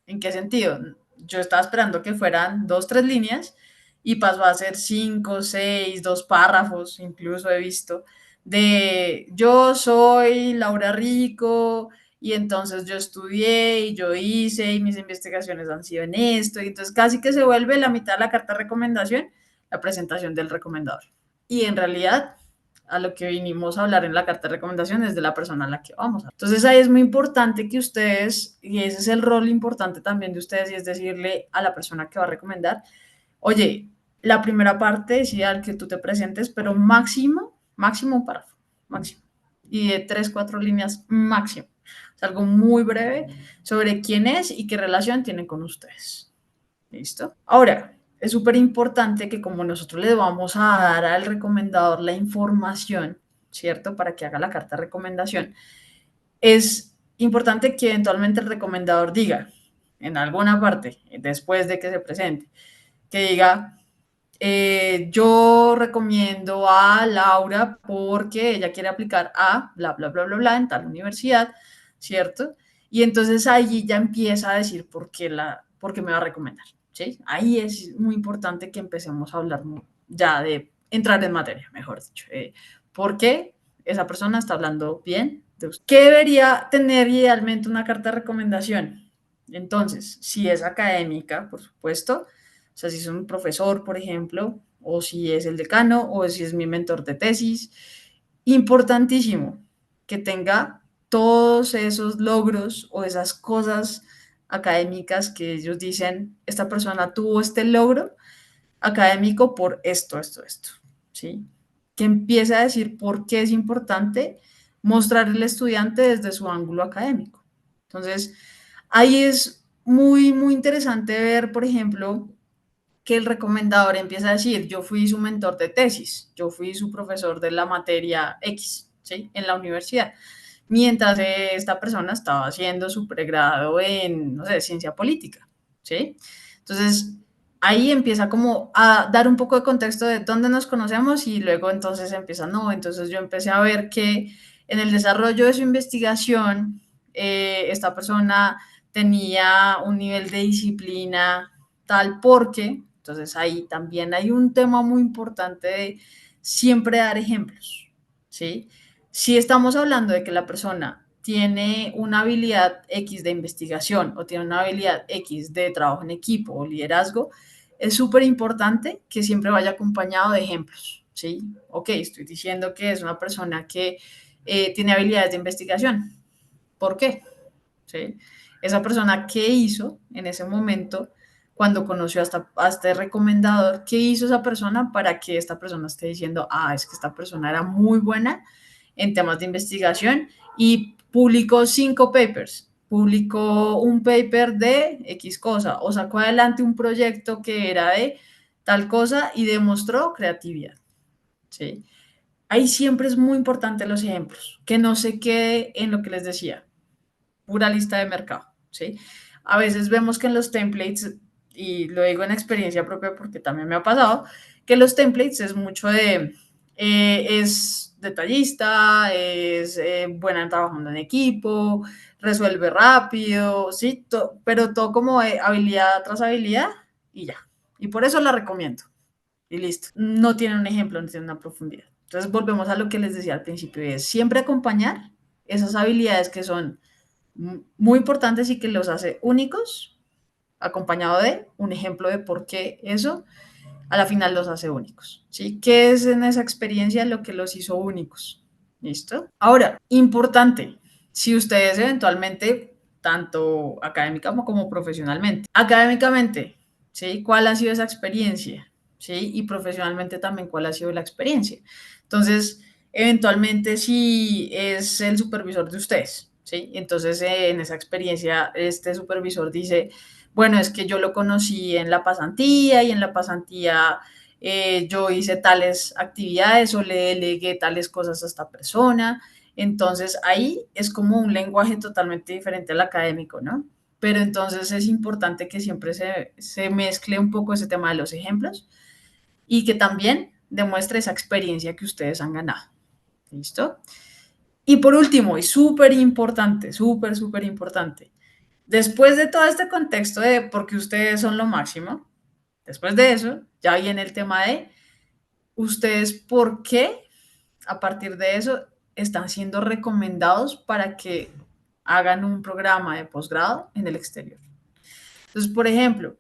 ¿En qué sentido? Yo estaba esperando que fueran dos, tres líneas y pasó a ser cinco, seis, dos párrafos, incluso he visto, de yo soy Laura Rico y entonces yo estudié y yo hice y mis investigaciones han sido en esto y entonces casi que se vuelve la mitad de la carta de recomendación, la presentación del recomendador. Y en realidad a lo que vinimos a hablar en la carta de recomendación es de la persona a la que vamos a. Entonces ahí es muy importante que ustedes, y ese es el rol importante también de ustedes, y es decirle a la persona que va a recomendar, oye, la primera parte decía al que tú te presentes, pero máximo, máximo un párrafo, máximo. Y de tres, cuatro líneas máximo. Es algo muy breve sobre quién es y qué relación tienen con ustedes. ¿Listo? Ahora, es súper importante que como nosotros le vamos a dar al recomendador la información, ¿cierto? Para que haga la carta de recomendación, es importante que eventualmente el recomendador diga en alguna parte, después de que se presente, que diga, yo recomiendo a Laura porque ella quiere aplicar a bla, bla, bla, bla, bla en tal universidad, ¿cierto? Y entonces ahí ya empieza a decir por qué me va a recomendar, ¿sí? Ahí es muy importante que empecemos a hablar ya de entrar en materia, mejor dicho. ¿Por qué esa persona está hablando bien de usted? ¿Qué debería tener idealmente una carta de recomendación? Entonces, si es académica, por supuesto, o sea, si es un profesor, por ejemplo, o si es el decano, o si es mi mentor de tesis. Importantísimo que tenga todos esos logros o esas cosas académicas que ellos dicen, esta persona tuvo este logro académico por esto, esto, esto, ¿sí? Que empiece a decir por qué es importante mostrar al estudiante desde su ángulo académico. Entonces, ahí es muy, muy interesante ver, por ejemplo, que el recomendador empieza a decir, yo fui su mentor de tesis, yo fui su profesor de la materia X, ¿sí? En la universidad, mientras esta persona estaba haciendo su pregrado en, no sé, ciencia política, ¿sí? Entonces, ahí empieza como a dar un poco de contexto de dónde nos conocemos y luego entonces empieza, no, entonces yo empecé a ver que en el desarrollo de su investigación, esta persona tenía un nivel de disciplina tal porque, entonces ahí también hay un tema muy importante de siempre dar ejemplos, ¿sí? Si estamos hablando de que la persona tiene una habilidad X de investigación o tiene una habilidad X de trabajo en equipo o liderazgo, es súper importante que siempre vaya acompañado de ejemplos, ¿sí? Ok, estoy diciendo que es una persona que tiene habilidades de investigación. ¿Por qué? ¿Sí? Esa persona, ¿qué hizo en ese momento cuando conoció a este recomendador? ¿Qué hizo esa persona para que esta persona esté diciendo, ah, es que esta persona era muy buena en temas de investigación y publicó 5 papers? Publicó un paper de X cosa o sacó adelante un proyecto que era de tal cosa y demostró creatividad. ¿Sí? Ahí siempre es muy importante los ejemplos, que no se quede en lo que les decía, pura lista de mercado, ¿sí? A veces vemos que en los templates, y lo digo en experiencia propia porque también me ha pasado, que los templates es mucho de, es detallista, es buena trabajando en equipo, resuelve rápido, ¿sí? Pero todo como habilidad tras habilidad y ya. Y por eso la recomiendo. Y listo. No tiene un ejemplo, no tiene una profundidad. Entonces volvemos a lo que les decía al principio, es siempre acompañar esas habilidades que son muy importantes y que los hace únicos, acompañado de un ejemplo de por qué eso a la final los hace únicos. ¿Sí? ¿Qué es en esa experiencia lo que los hizo únicos? ¿Listo? Ahora, importante, si ustedes eventualmente, tanto académica como profesionalmente, académicamente, ¿sí? ¿Cuál ha sido esa experiencia? ¿Sí? Y profesionalmente también, ¿cuál ha sido la experiencia? Entonces, eventualmente, si es el supervisor de ustedes, ¿sí? Entonces, en esa experiencia, este supervisor dice, bueno, es que yo lo conocí en la pasantía y en la pasantía yo hice tales actividades o le delegué tales cosas a esta persona. Entonces, ahí es como un lenguaje totalmente diferente al académico, ¿no? Pero entonces es importante que siempre se mezcle un poco ese tema de los ejemplos y que también demuestre esa experiencia que ustedes han ganado. ¿Listo? Y por último, y súper importante, súper, súper importante, después de todo este contexto de por qué ustedes son lo máximo, después de eso, ya viene el tema de ustedes por qué, a partir de eso, están siendo recomendados para que hagan un programa de posgrado en el exterior. Entonces, por ejemplo,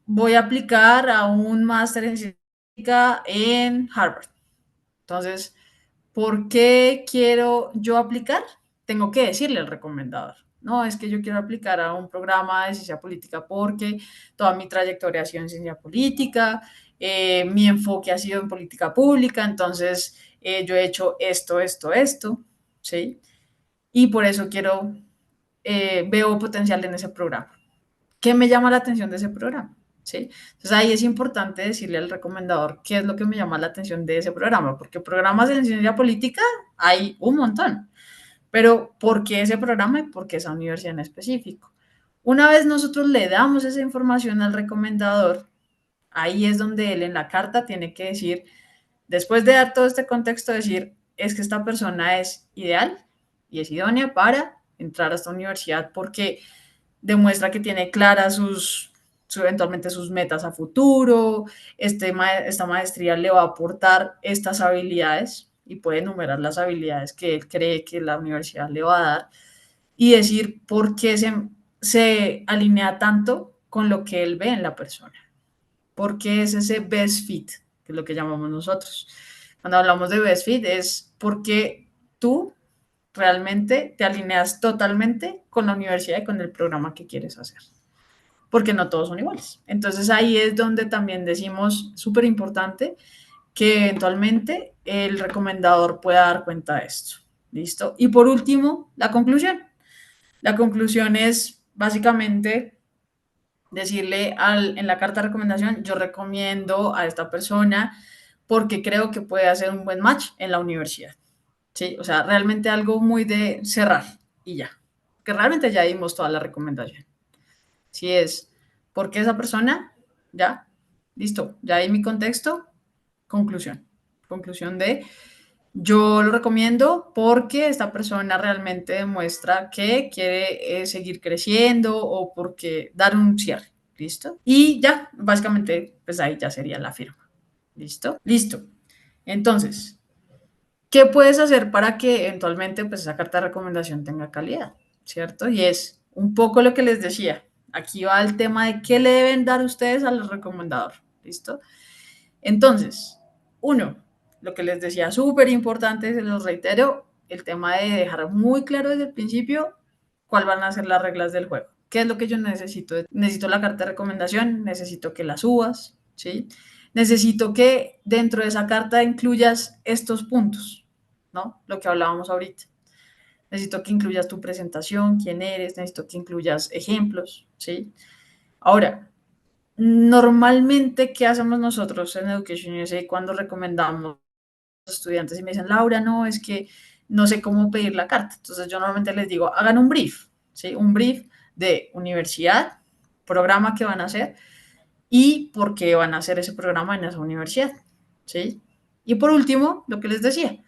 voy a aplicar a un máster en científica en Harvard. Entonces, ¿por qué quiero yo aplicar? Tengo que decirle al recomendador. No, es que yo quiero aplicar a un programa de ciencia política porque toda mi trayectoria ha sido en ciencia política, mi enfoque ha sido en política pública, entonces yo he hecho esto, esto, esto, ¿sí? Y por eso veo potencial en ese programa. ¿Qué me llama la atención de ese programa? ¿Sí? Entonces ahí es importante decirle al recomendador qué es lo que me llama la atención de ese programa, porque programas en ciencia política hay un montón, pero ¿por qué ese programa y por qué esa universidad en específico? Una vez nosotros le damos esa información al recomendador, ahí es donde él en la carta tiene que decir, después de dar todo este contexto, decir, es que esta persona es ideal y es idónea para entrar a esta universidad porque demuestra que tiene claras eventualmente sus metas a futuro, esta maestría le va a aportar estas habilidades y puede enumerar las habilidades que él cree que la universidad le va a dar y decir por qué se alinea tanto con lo que él ve en la persona, por qué es ese best fit, que es lo que llamamos nosotros. Cuando hablamos de best fit es porque tú realmente te alineas totalmente con la universidad y con el programa que quieres hacer, porque no todos son iguales. Entonces ahí es donde también decimos, súper importante, que eventualmente el recomendador pueda dar cuenta de esto. ¿Listo? Y por último, la conclusión. La conclusión es básicamente decirle en la carta de recomendación, yo recomiendo a esta persona porque creo que puede hacer un buen match en la universidad. ¿Sí? O sea, realmente algo muy de cerrar y ya. Que realmente ya dimos toda la recomendación. Si es, ¿por qué esa persona? Ya, listo, ya di mi contexto, conclusión. Conclusión de, yo lo recomiendo porque esta persona realmente demuestra que quiere seguir creciendo o porque dar un cierre, ¿listo? Y ya, básicamente, pues ahí ya sería la firma, ¿listo? Listo. Entonces, ¿qué puedes hacer para que eventualmente pues, esa carta de recomendación tenga calidad? ¿Cierto? Y es un poco lo que les decía. Aquí va el tema de qué le deben dar ustedes al recomendador. ¿Listo? Entonces, uno, lo que les decía, súper importante, se los reitero, el tema de dejar muy claro desde el principio cuáles van a ser las reglas del juego. ¿Qué es lo que yo necesito? Necesito la carta de recomendación, necesito que la subas, ¿sí? Necesito que dentro de esa carta incluyas estos puntos, ¿no? Lo que hablábamos ahorita. Necesito que incluyas tu presentación, quién eres, necesito que incluyas ejemplos, ¿sí? Ahora, normalmente, ¿qué hacemos nosotros en Education USA cuando recomendamos a los estudiantes y me dicen, Laura, no, es que no sé cómo pedir la carta? Entonces yo normalmente les digo, hagan un brief, ¿sí? Un brief de universidad, programa que van a hacer y por qué van a hacer ese programa en esa universidad, ¿sí? Y por último, lo que les decía,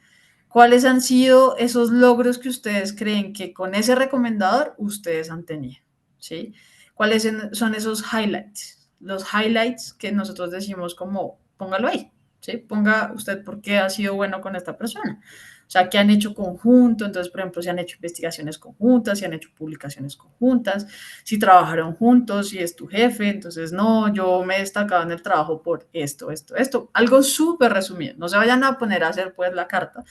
¿cuáles han sido esos logros que ustedes creen que con ese recomendador ustedes han tenido? ¿Sí? ¿Cuáles son esos highlights? Los highlights que nosotros decimos como, póngalo ahí, ¿sí? Ponga usted por qué ha sido bueno con esta persona. O sea, ¿qué han hecho conjunto? Entonces, por ejemplo, si han hecho investigaciones conjuntas, si han hecho publicaciones conjuntas, si trabajaron juntos, si es tu jefe, entonces no, yo me he destacado en el trabajo por esto, esto, esto. Algo súper resumido. No se vayan a poner a hacer pues la carta,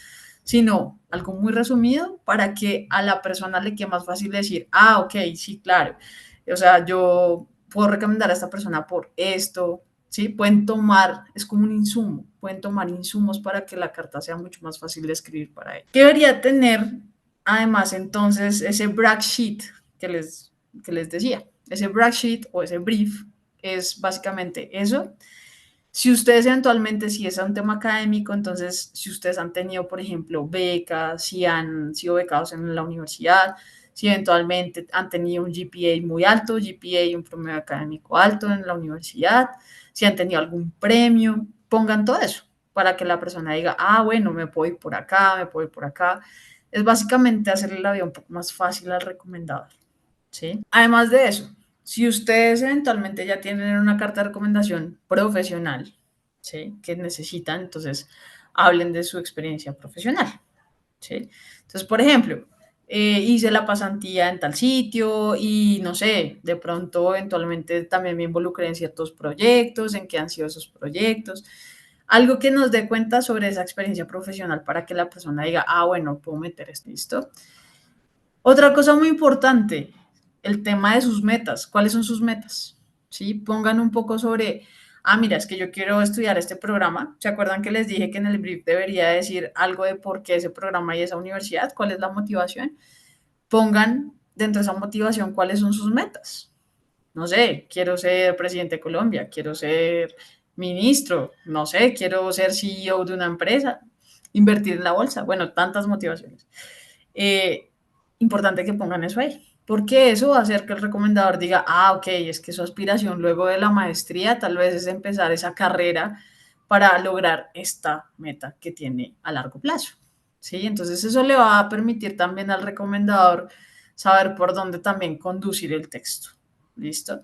sino algo muy resumido para que a la persona le quede más fácil decir, ah, ok, sí, claro. O sea, yo puedo recomendar a esta persona por esto, ¿sí? Pueden tomar, es como un insumo, pueden tomar insumos para que la carta sea mucho más fácil de escribir para él. ¿Qué debería tener Además, entonces, ese brag sheet que les, que les decía, ese brag sheet o ese brief es básicamente eso. Si ustedes eventualmente, si es un tema académico, entonces, si ustedes han tenido, por ejemplo, becas, si han sido becados en la universidad, si eventualmente han tenido un GPA muy alto, GPA, un promedio académico alto en la universidad, si han tenido algún premio, pongan todo eso para que la persona diga, ah, bueno, me puedo ir por acá, me puedo ir por acá. Es básicamente hacerle la vida un poco más fácil al recomendador, ¿sí? Además de eso, si ustedes eventualmente ya tienen una carta de recomendación profesional, ¿sí? Que necesitan, entonces hablen de su experiencia profesional, ¿sí? Entonces, por ejemplo, hice la pasantía en tal sitio y no sé, de pronto eventualmente también me involucré en ciertos proyectos, en qué han sido esos proyectos, algo que nos dé cuenta sobre esa experiencia profesional para que la persona diga, ah, bueno, puedo meter esto, ¿listo? Otra cosa muy importante, el tema de sus metas. ¿Cuáles son sus metas? ¿Sí? Pongan un poco sobre, ah, mira, es que yo quiero estudiar este programa. ¿Se acuerdan que les dije que en el brief debería decir algo de por qué ese programa y esa universidad? ¿Cuál es la motivación? Pongan dentro de esa motivación cuáles son sus metas. No sé, quiero ser presidente de Colombia, quiero ser ministro, no sé, quiero ser CEO de una empresa, invertir en la bolsa. Bueno, tantas motivaciones. Eh, Importante que pongan eso ahí, porque eso va a hacer que el recomendador diga, ah, ok, es que su aspiración luego de la maestría tal vez es empezar esa carrera para lograr esta meta que tiene a largo plazo. ¿Sí? Entonces eso le va a permitir también al recomendador saber por dónde también conducir el texto. ¿Listo?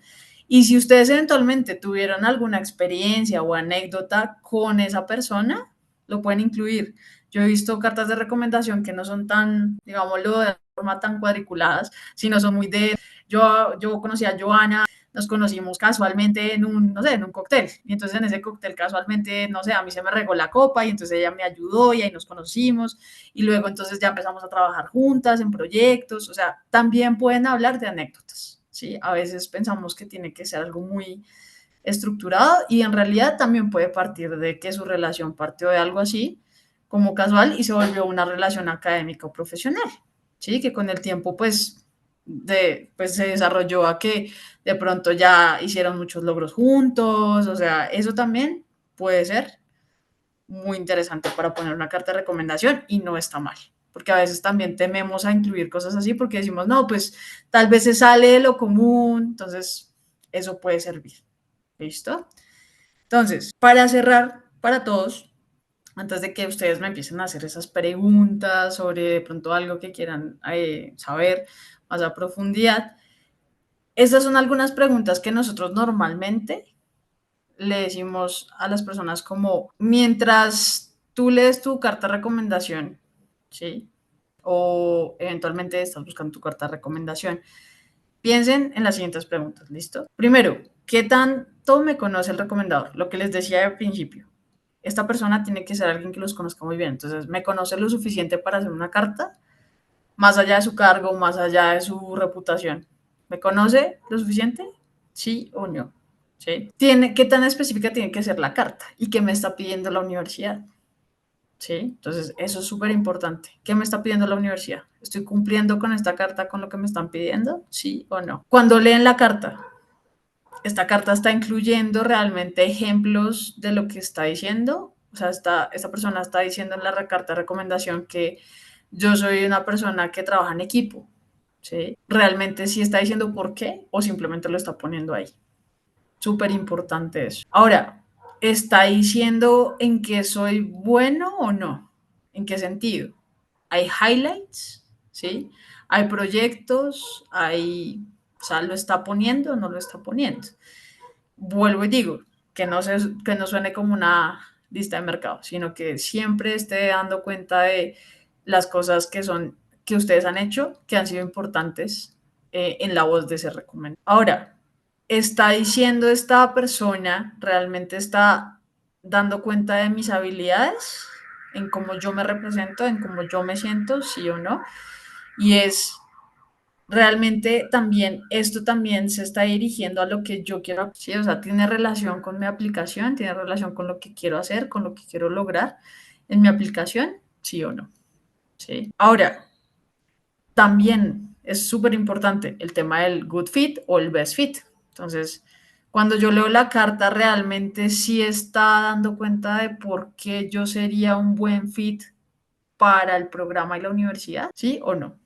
Y si ustedes eventualmente tuvieron alguna experiencia o anécdota con esa persona, lo pueden incluir. Yo he visto cartas de recomendación que no son tan, digámoslo, de forma tan cuadriculadas, sino son muy de, yo conocí a Joana, nos conocimos casualmente en un, no sé, en un cóctel, y entonces en ese cóctel casualmente, no sé, a mí se me regó la copa y entonces ella me ayudó y ahí nos conocimos y luego entonces ya empezamos a trabajar juntas en proyectos, o sea, también pueden hablar de anécdotas, ¿sí? A veces pensamos que tiene que ser algo muy estructurado y en realidad también puede partir de que su relación partió de algo así como casual y se volvió una relación académica o profesional, ¿sí? Que con el tiempo pues se desarrolló a que de pronto ya hicieron muchos logros juntos, o sea, eso también puede ser muy interesante para poner una carta de recomendación y no está mal. Porque a veces también tememos a incluir cosas así porque decimos, no, pues tal vez se sale de lo común, entonces eso puede servir. ¿Listo? Entonces, para cerrar, para todos, antes de que ustedes me empiecen a hacer esas preguntas sobre de pronto algo que quieran saber más a profundidad, estas son algunas preguntas que nosotros normalmente le decimos a las personas como mientras tú lees tu carta de recomendación, ¿sí? O eventualmente estás buscando tu carta de recomendación, piensen en las siguientes preguntas, ¿listo? Primero, ¿qué tanto me conoce el recomendador? Lo que les decía al principio. Esta persona tiene que ser alguien que los conozca muy bien. Entonces, ¿me conoce lo suficiente para hacer una carta? Más allá de su cargo, más allá de su reputación. ¿Me conoce lo suficiente? ¿Sí o no? ¿Sí? ¿Qué tan específica tiene que ser la carta? ¿Y qué me está pidiendo la universidad? ¿Sí? Entonces, eso es súper importante. ¿Qué me está pidiendo la universidad? ¿Estoy cumpliendo con esta carta con lo que me están pidiendo? ¿Sí o no? Cuando leen la carta, esta carta está incluyendo realmente ejemplos de lo que está diciendo. O sea, esta persona está diciendo en la carta de recomendación que yo soy una persona que trabaja en equipo. ¿Sí? Realmente sí está diciendo por qué o simplemente lo está poniendo ahí. Súper importante eso. Ahora, ¿está diciendo en qué soy bueno o no? ¿En qué sentido? Hay highlights, ¿sí? Hay proyectos, o sea, ¿lo está poniendo o no lo está poniendo? Vuelvo y digo, que no suene como una lista de mercado, sino que siempre esté dando cuenta de las cosas que ustedes han hecho, que han sido importantes en la voz de ese recomendado. Ahora, ¿está diciendo esta persona, realmente está dando cuenta de mis habilidades, en cómo yo me represento, en cómo yo me siento, sí o no? Y es realmente también, esto también se está dirigiendo a lo que yo quiero, ¿sí? O sea, tiene relación con mi aplicación, tiene relación con lo que quiero hacer, con lo que quiero lograr en mi aplicación, sí o no, ¿sí? Ahora, también es súper importante el tema del good fit o el best fit. Entonces, cuando yo leo la carta, realmente sí está dando cuenta de por qué yo sería un buen fit para el programa y la universidad, ¿sí o no?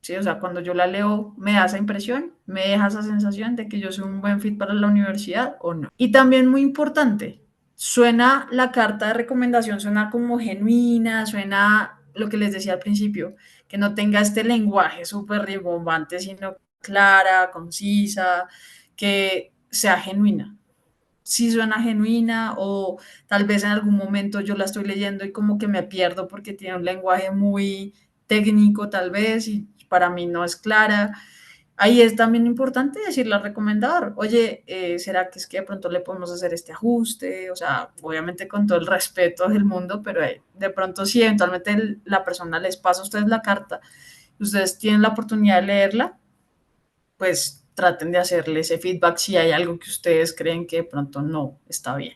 Sí, o sea, cuando yo la leo, me da esa impresión, me deja esa sensación de que yo soy un buen fit para la universidad o no. Y también muy importante, suena la carta de recomendación, suena como genuina, suena lo que les decía al principio, que no tenga este lenguaje súper rimbombante, sino clara, concisa, que sea genuina. Si suena genuina o tal vez en algún momento yo la estoy leyendo y como que me pierdo porque tiene un lenguaje muy técnico tal vez y para mí no es clara. Ahí es también importante decirle al recomendador, oye, ¿será que es que de pronto le podemos hacer este ajuste? O sea, obviamente con todo el respeto del mundo, pero de pronto si eventualmente la persona les pasa a ustedes la carta, ustedes tienen la oportunidad de leerla, pues traten de hacerle ese feedback si hay algo que ustedes creen que de pronto no está bien.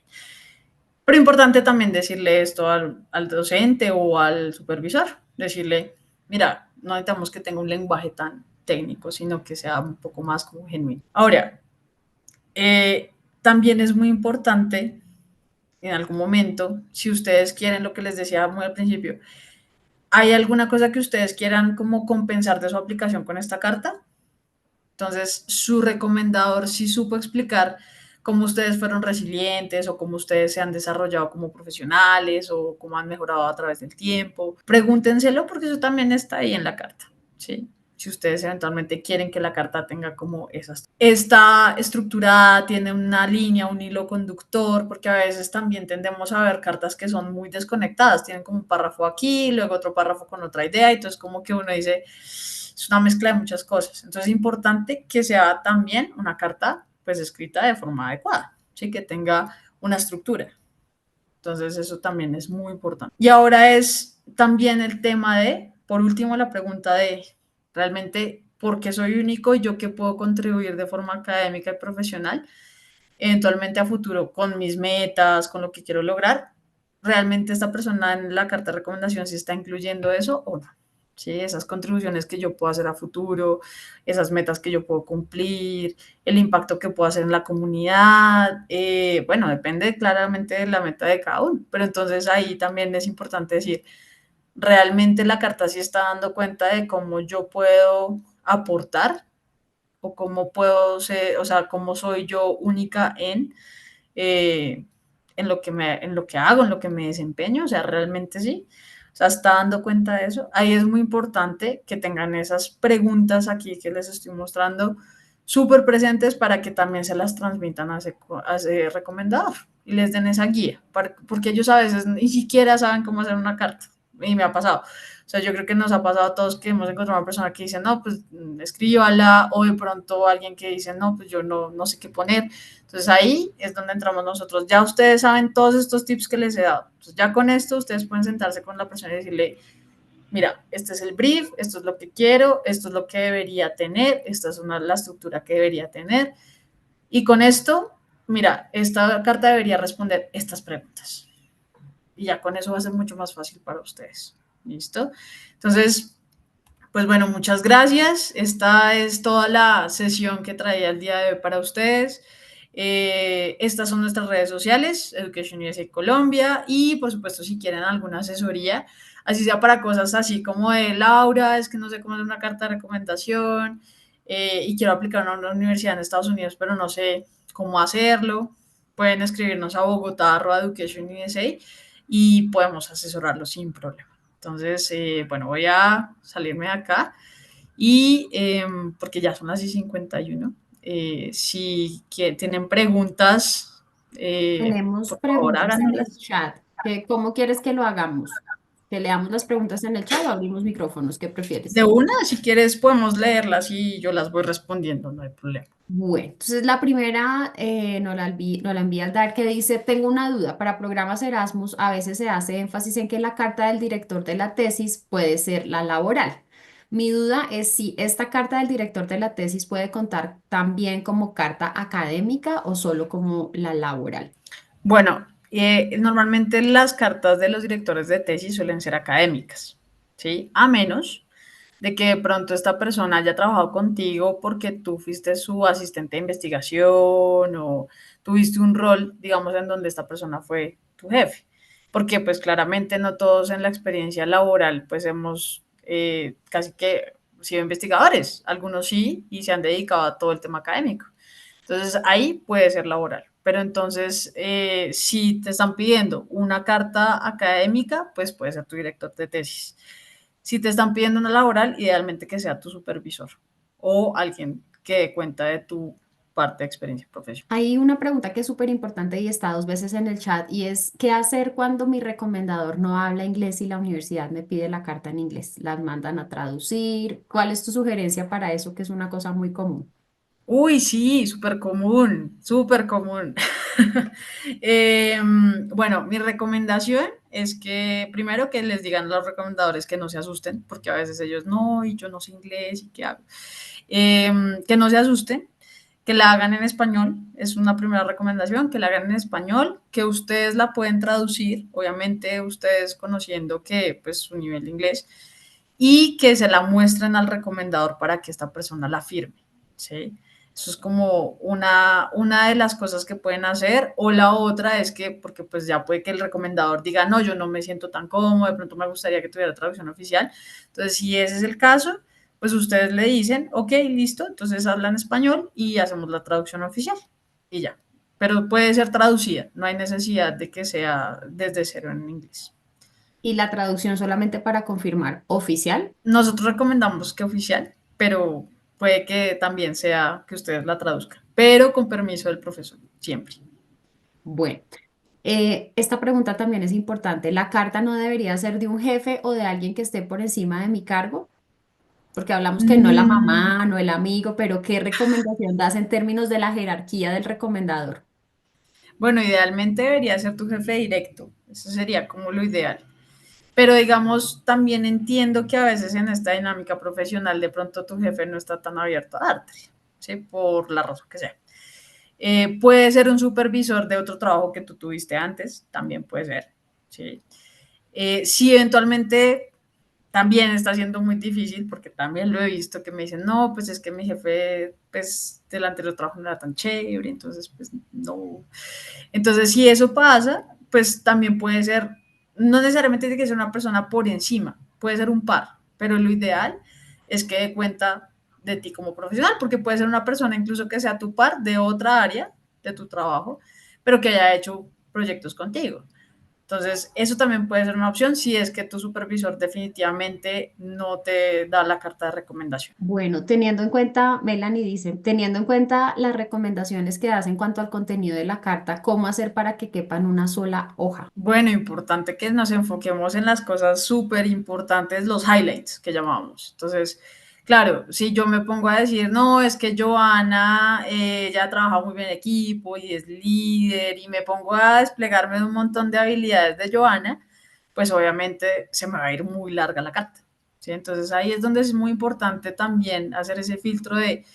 Pero importante también decirle esto al docente o al supervisor, decirle, mira, no necesitamos que tenga un lenguaje tan técnico, sino que sea un poco más como genuino. Ahora, también es muy importante en algún momento, si ustedes quieren lo que les decía muy al principio, ¿hay alguna cosa que ustedes quieran como compensar de su aplicación con esta carta? Entonces, su recomendador sí supo explicar cómo ustedes fueron resilientes o cómo ustedes se han desarrollado como profesionales o cómo han mejorado a través del tiempo. Pregúntenselo porque eso también está ahí en la carta, ¿sí? Si ustedes eventualmente quieren que la carta tenga como esas. Está estructurada, tiene una línea, un hilo conductor, porque a veces también tendemos a ver cartas que son muy desconectadas, tienen como un párrafo aquí, luego otro párrafo con otra idea, y entonces como que uno dice, es una mezcla de muchas cosas. Entonces es importante que sea también una carta pues escrita de forma adecuada, ¿sí? Que tenga una estructura. Entonces eso también es muy importante. Y ahora es también el tema de, por último, la pregunta de realmente por qué soy único y yo qué puedo contribuir de forma académica y profesional, eventualmente a futuro con mis metas, con lo que quiero lograr. ¿Realmente esta persona en la carta de recomendación sí está incluyendo eso o no? ¿Sí? Esas contribuciones que yo puedo hacer a futuro, esas metas que yo puedo cumplir, el impacto que puedo hacer en la comunidad. Bueno, depende claramente de la meta de cada uno, pero entonces ahí también es importante decir, realmente la carta sí está dando cuenta de cómo yo puedo aportar o cómo puedo ser, o sea, cómo soy yo única eh, en lo que hago, en lo que me desempeño, o sea, realmente sí. O sea, está dando cuenta de eso. Ahí es muy importante que tengan esas preguntas aquí que les estoy mostrando súper presentes para que también se las transmitan a ese recomendador y les den esa guía, porque ellos a veces ni siquiera saben cómo hacer una carta. Y me ha pasado. O sea, yo creo que nos ha pasado a todos que hemos encontrado una persona que dice, no, pues escríbala, o de pronto alguien que dice, no, pues yo no sé qué poner. Entonces ahí es donde entramos nosotros. Ya ustedes saben todos estos tips que les he dado. Entonces ya con esto ustedes pueden sentarse con la persona y decirle, mira, este es el brief, esto es lo que quiero, esto es lo que debería tener, esta es la estructura que debería tener. Y con esto, mira, esta carta debería responder estas preguntas. Y ya con eso va a ser mucho más fácil para ustedes. ¿Listo? Entonces, pues bueno, muchas gracias. Esta es toda la sesión que traía el día de hoy para ustedes. Estas son nuestras redes sociales, Education USA Colombia, y por supuesto si quieren alguna asesoría, así sea para cosas así como de Laura, es que no sé cómo es una carta de recomendación y quiero aplicar a una universidad en Estados Unidos, pero no sé cómo hacerlo, pueden escribirnos a Bogotá@Education USA y podemos asesorarlo sin problema. Entonces, bueno, voy a salirme de acá y porque ya son las 51. Si tienen preguntas, Tenemos por favor, preguntas en el háganmelas. chat. ¿Cómo quieres que lo hagamos? ¿Que leamos las preguntas en el chat o abrimos micrófonos? ¿Qué De prefieres? una, si quieres, podemos leerlas y yo las voy respondiendo, no hay problema. Bueno, entonces la primera nos la envía Dar que dice, tengo una duda, para programas Erasmus a veces se hace énfasis en que la carta del director de la tesis puede ser la laboral. Mi duda es si esta carta del director de la tesis puede contar también como carta académica o solo como la laboral. Bueno, normalmente las cartas de los directores de tesis suelen ser académicas, ¿sí? A menos de que de pronto esta persona haya trabajado contigo porque tú fuiste su asistente de investigación o tuviste un rol, digamos, en donde esta persona fue tu jefe. Porque pues claramente no todos en la experiencia laboral pues hemos casi que sido investigadores, algunos sí y se han dedicado a todo el tema académico. Entonces ahí puede ser laboral. Pero entonces, si te están pidiendo una carta académica, pues puede ser tu director de tesis. Si te están pidiendo una laboral, idealmente que sea tu supervisor o alguien que dé cuenta de tu parte de experiencia profesional. Hay una pregunta que es súper importante y está dos veces en el chat y es, ¿qué hacer cuando mi recomendador no habla inglés y la universidad me pide la carta en inglés? ¿Las mandan a traducir? ¿Cuál es tu sugerencia para eso, que es una cosa muy común? Uy, sí, súper común, súper común. Bueno, mi recomendación es que primero que les digan a los recomendadores que no se asusten, porque a veces ellos no, y yo no sé inglés, ¿y qué hago? Que no se asusten, que la hagan en español, es una primera recomendación, que la hagan en español, que ustedes la pueden traducir, obviamente ustedes conociendo que pues su nivel de inglés, y que se la muestren al recomendador para que esta persona la firme, ¿sí? Eso es como una de las cosas que pueden hacer. O la otra es que, porque pues ya puede que el recomendador diga, no, yo no me siento tan cómodo, de pronto me gustaría que tuviera traducción oficial. Entonces, si ese es el caso, pues ustedes le dicen, ok, listo, entonces hablan español y hacemos la traducción oficial y ya. Pero puede ser traducida, no hay necesidad de que sea desde cero en inglés. Y la traducción solamente para confirmar, oficial. Nosotros recomendamos que oficial, pero puede que también sea que ustedes la traduzcan, pero con permiso del profesor, siempre. Bueno, esta pregunta también es importante. ¿La carta no debería ser de un jefe o de alguien que esté por encima de mi cargo? Porque hablamos que no la Mm, mamá, no el amigo, pero ¿qué recomendación das en términos de la jerarquía del recomendador? bueno, idealmente debería ser tu jefe directo, eso sería como lo ideal. Pero digamos, también entiendo que a veces en esta dinámica profesional de pronto tu jefe no está tan abierto a darte, ¿sí? Por la razón que sea. Puede ser un supervisor de otro trabajo que tú tuviste antes, también puede ser, ¿sí? Si eventualmente también está siendo muy difícil, porque también lo he visto que me dicen, no, pues es que mi jefe, pues del anterior trabajo no era tan chévere, entonces pues no. Entonces, si eso pasa, pues también puede ser, no necesariamente tiene que ser una persona por encima, puede ser un par, pero lo ideal es que dé cuenta de ti como profesional, porque puede ser una persona incluso que sea tu par de otra área de tu trabajo, pero que haya hecho proyectos contigo. Entonces, eso también puede ser una opción si es que tu supervisor definitivamente no te da la carta de recomendación. Bueno, teniendo en cuenta, Melanie dice, teniendo en cuenta las recomendaciones que das en cuanto al contenido de la carta, ¿cómo hacer para que quepa en una sola hoja? Bueno, importante que nos enfoquemos en las cosas súper importantes, los highlights que llamamos. Entonces, claro, si yo me pongo a decir, no, es que Joana ya ha trabajado muy bien en equipo y es líder, y me pongo a desplegarme de un montón de habilidades de Joana, pues obviamente se me va a ir muy larga la carta. ¿Sí? Entonces ahí es donde es muy importante también hacer ese filtro de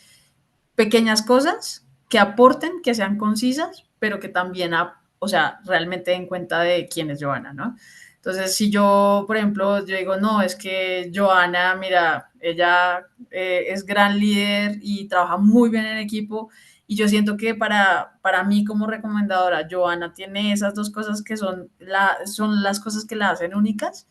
pequeñas cosas que aporten, que sean concisas, pero que también, o sea, realmente den cuenta de quién es Joana, ¿no? Entonces, si yo, por ejemplo, yo digo, no, es que Joana, mira, ella es gran líder y trabaja muy bien en equipo, y yo siento que para mí como recomendadora, Joana tiene esas dos cosas que son las cosas que la hacen únicas,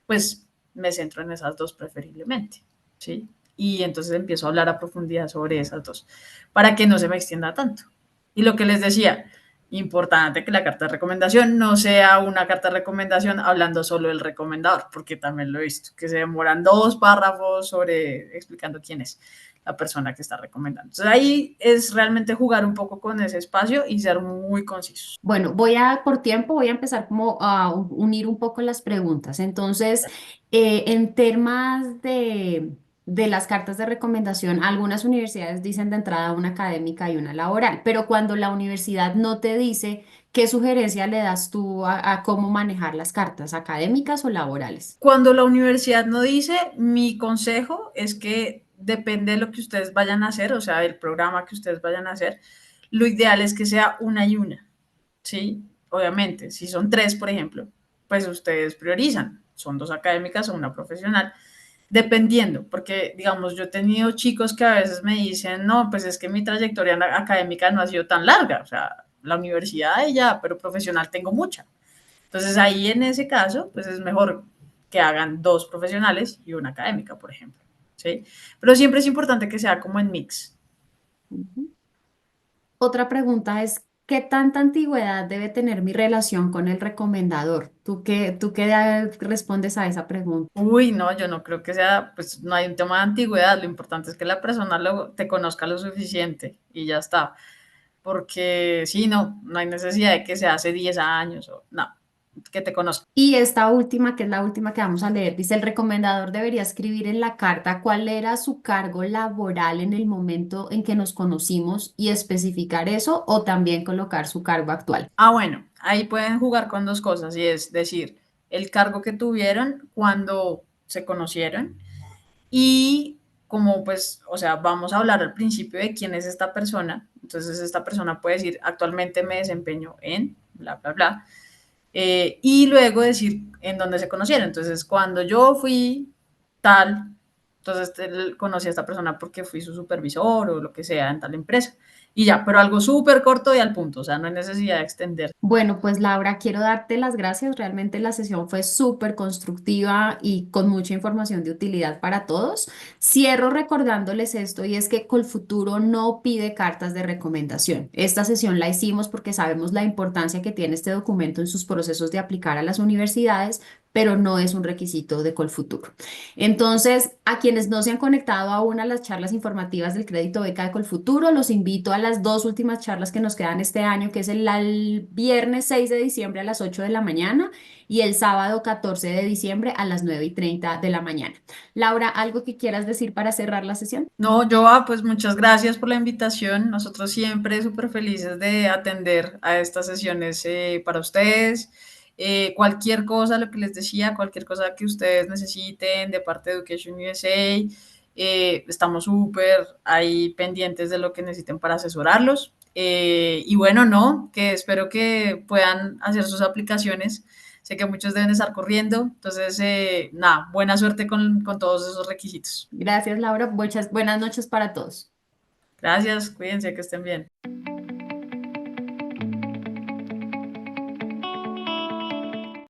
pues me centro en esas dos preferiblemente, ¿sí? Y entonces empiezo a hablar a profundidad sobre esas dos, para que no se me extienda tanto. Y lo que les decía, importante que la carta de recomendación no sea una carta de recomendación hablando solo del recomendador, porque también lo he visto, que se demoran 2 párrafos sobre explicando quién es la persona que está recomendando. Entonces ahí es realmente jugar un poco con ese espacio y ser muy concisos. Bueno, por tiempo, voy a empezar como a unir un poco las preguntas. Entonces, en temas de las cartas de recomendación, algunas universidades dicen de entrada una académica y una laboral, pero cuando la universidad no te dice, ¿qué sugerencia le das tú a cómo manejar las cartas, académicas o laborales? Cuando la universidad no dice, mi consejo es que depende de lo que ustedes vayan a hacer, o sea, del programa que ustedes vayan a hacer, lo ideal es que sea una y una, ¿sí? Obviamente, si son tres, por ejemplo, pues ustedes priorizan, son 2 académicas o una profesional. Dependiendo, porque digamos, yo he tenido chicos que a veces me dicen, no, pues es que mi trayectoria académica no ha sido tan larga, o sea, la universidad y ya, pero profesional tengo mucha. Entonces ahí en ese caso, pues es mejor que hagan dos profesionales y una académica, por ejemplo. ¿Sí? Pero siempre es importante que sea como en mix. Ujú. Otra pregunta es, ¿qué tanta antigüedad debe tener mi relación con el recomendador? ¿Tú qué respondes a esa pregunta? Uy, no, yo no creo que sea, pues no hay un tema de antigüedad, lo importante es que la persona te conozca lo suficiente y ya está. Porque sí, no, no hay necesidad de que sea hace 10 años o no, que te conozca. Y esta última, que es la última que vamos a leer, dice, el recomendador debería escribir en la carta cuál era su cargo laboral en el momento en que nos conocimos y especificar eso o también colocar su cargo actual. Ah, bueno, ahí pueden jugar con dos cosas y es decir, el cargo que tuvieron cuando se conocieron y como pues, o sea, vamos a hablar al principio de quién es esta persona. Entonces esta persona puede decir, actualmente me desempeño en bla, bla, bla. Y luego decir en dónde se conocieron. Entonces, cuando yo fui tal, entonces conocí a esta persona porque fui su supervisor o lo que sea en tal empresa. Y ya, pero algo súper corto y al punto, o sea, no hay necesidad de extender. Bueno, pues Laura, quiero darte las gracias. Realmente la sesión fue súper constructiva y con mucha información de utilidad para todos. Cierro recordándoles esto y es que Colfuturo no pide cartas de recomendación. Esta sesión la hicimos porque sabemos la importancia que tiene este documento en sus procesos de aplicar a las universidades, pero no es un requisito de Colfuturo. Entonces, a quienes no se han conectado aún a las charlas informativas del crédito beca de Colfuturo, los invito a las dos últimas charlas que nos quedan este año, que es el viernes 6 de diciembre a las 8 de la mañana y el sábado 14 de diciembre a las 9:30 de la mañana. Laura, ¿algo que quieras decir para cerrar la sesión? No, Joa, pues muchas gracias por la invitación. Nosotros siempre súper felices de atender a estas sesiones para ustedes. Cualquier cosa, lo que les decía, cualquier cosa que ustedes necesiten de parte de Education USA, estamos súper ahí pendientes de lo que necesiten para asesorarlos. Y bueno, no, que espero que puedan hacer sus aplicaciones. Sé que muchos deben estar corriendo, entonces, nada, buena suerte con todos esos requisitos. Gracias, Laura. Muchas buenas noches para todos. Gracias, cuídense, que estén bien.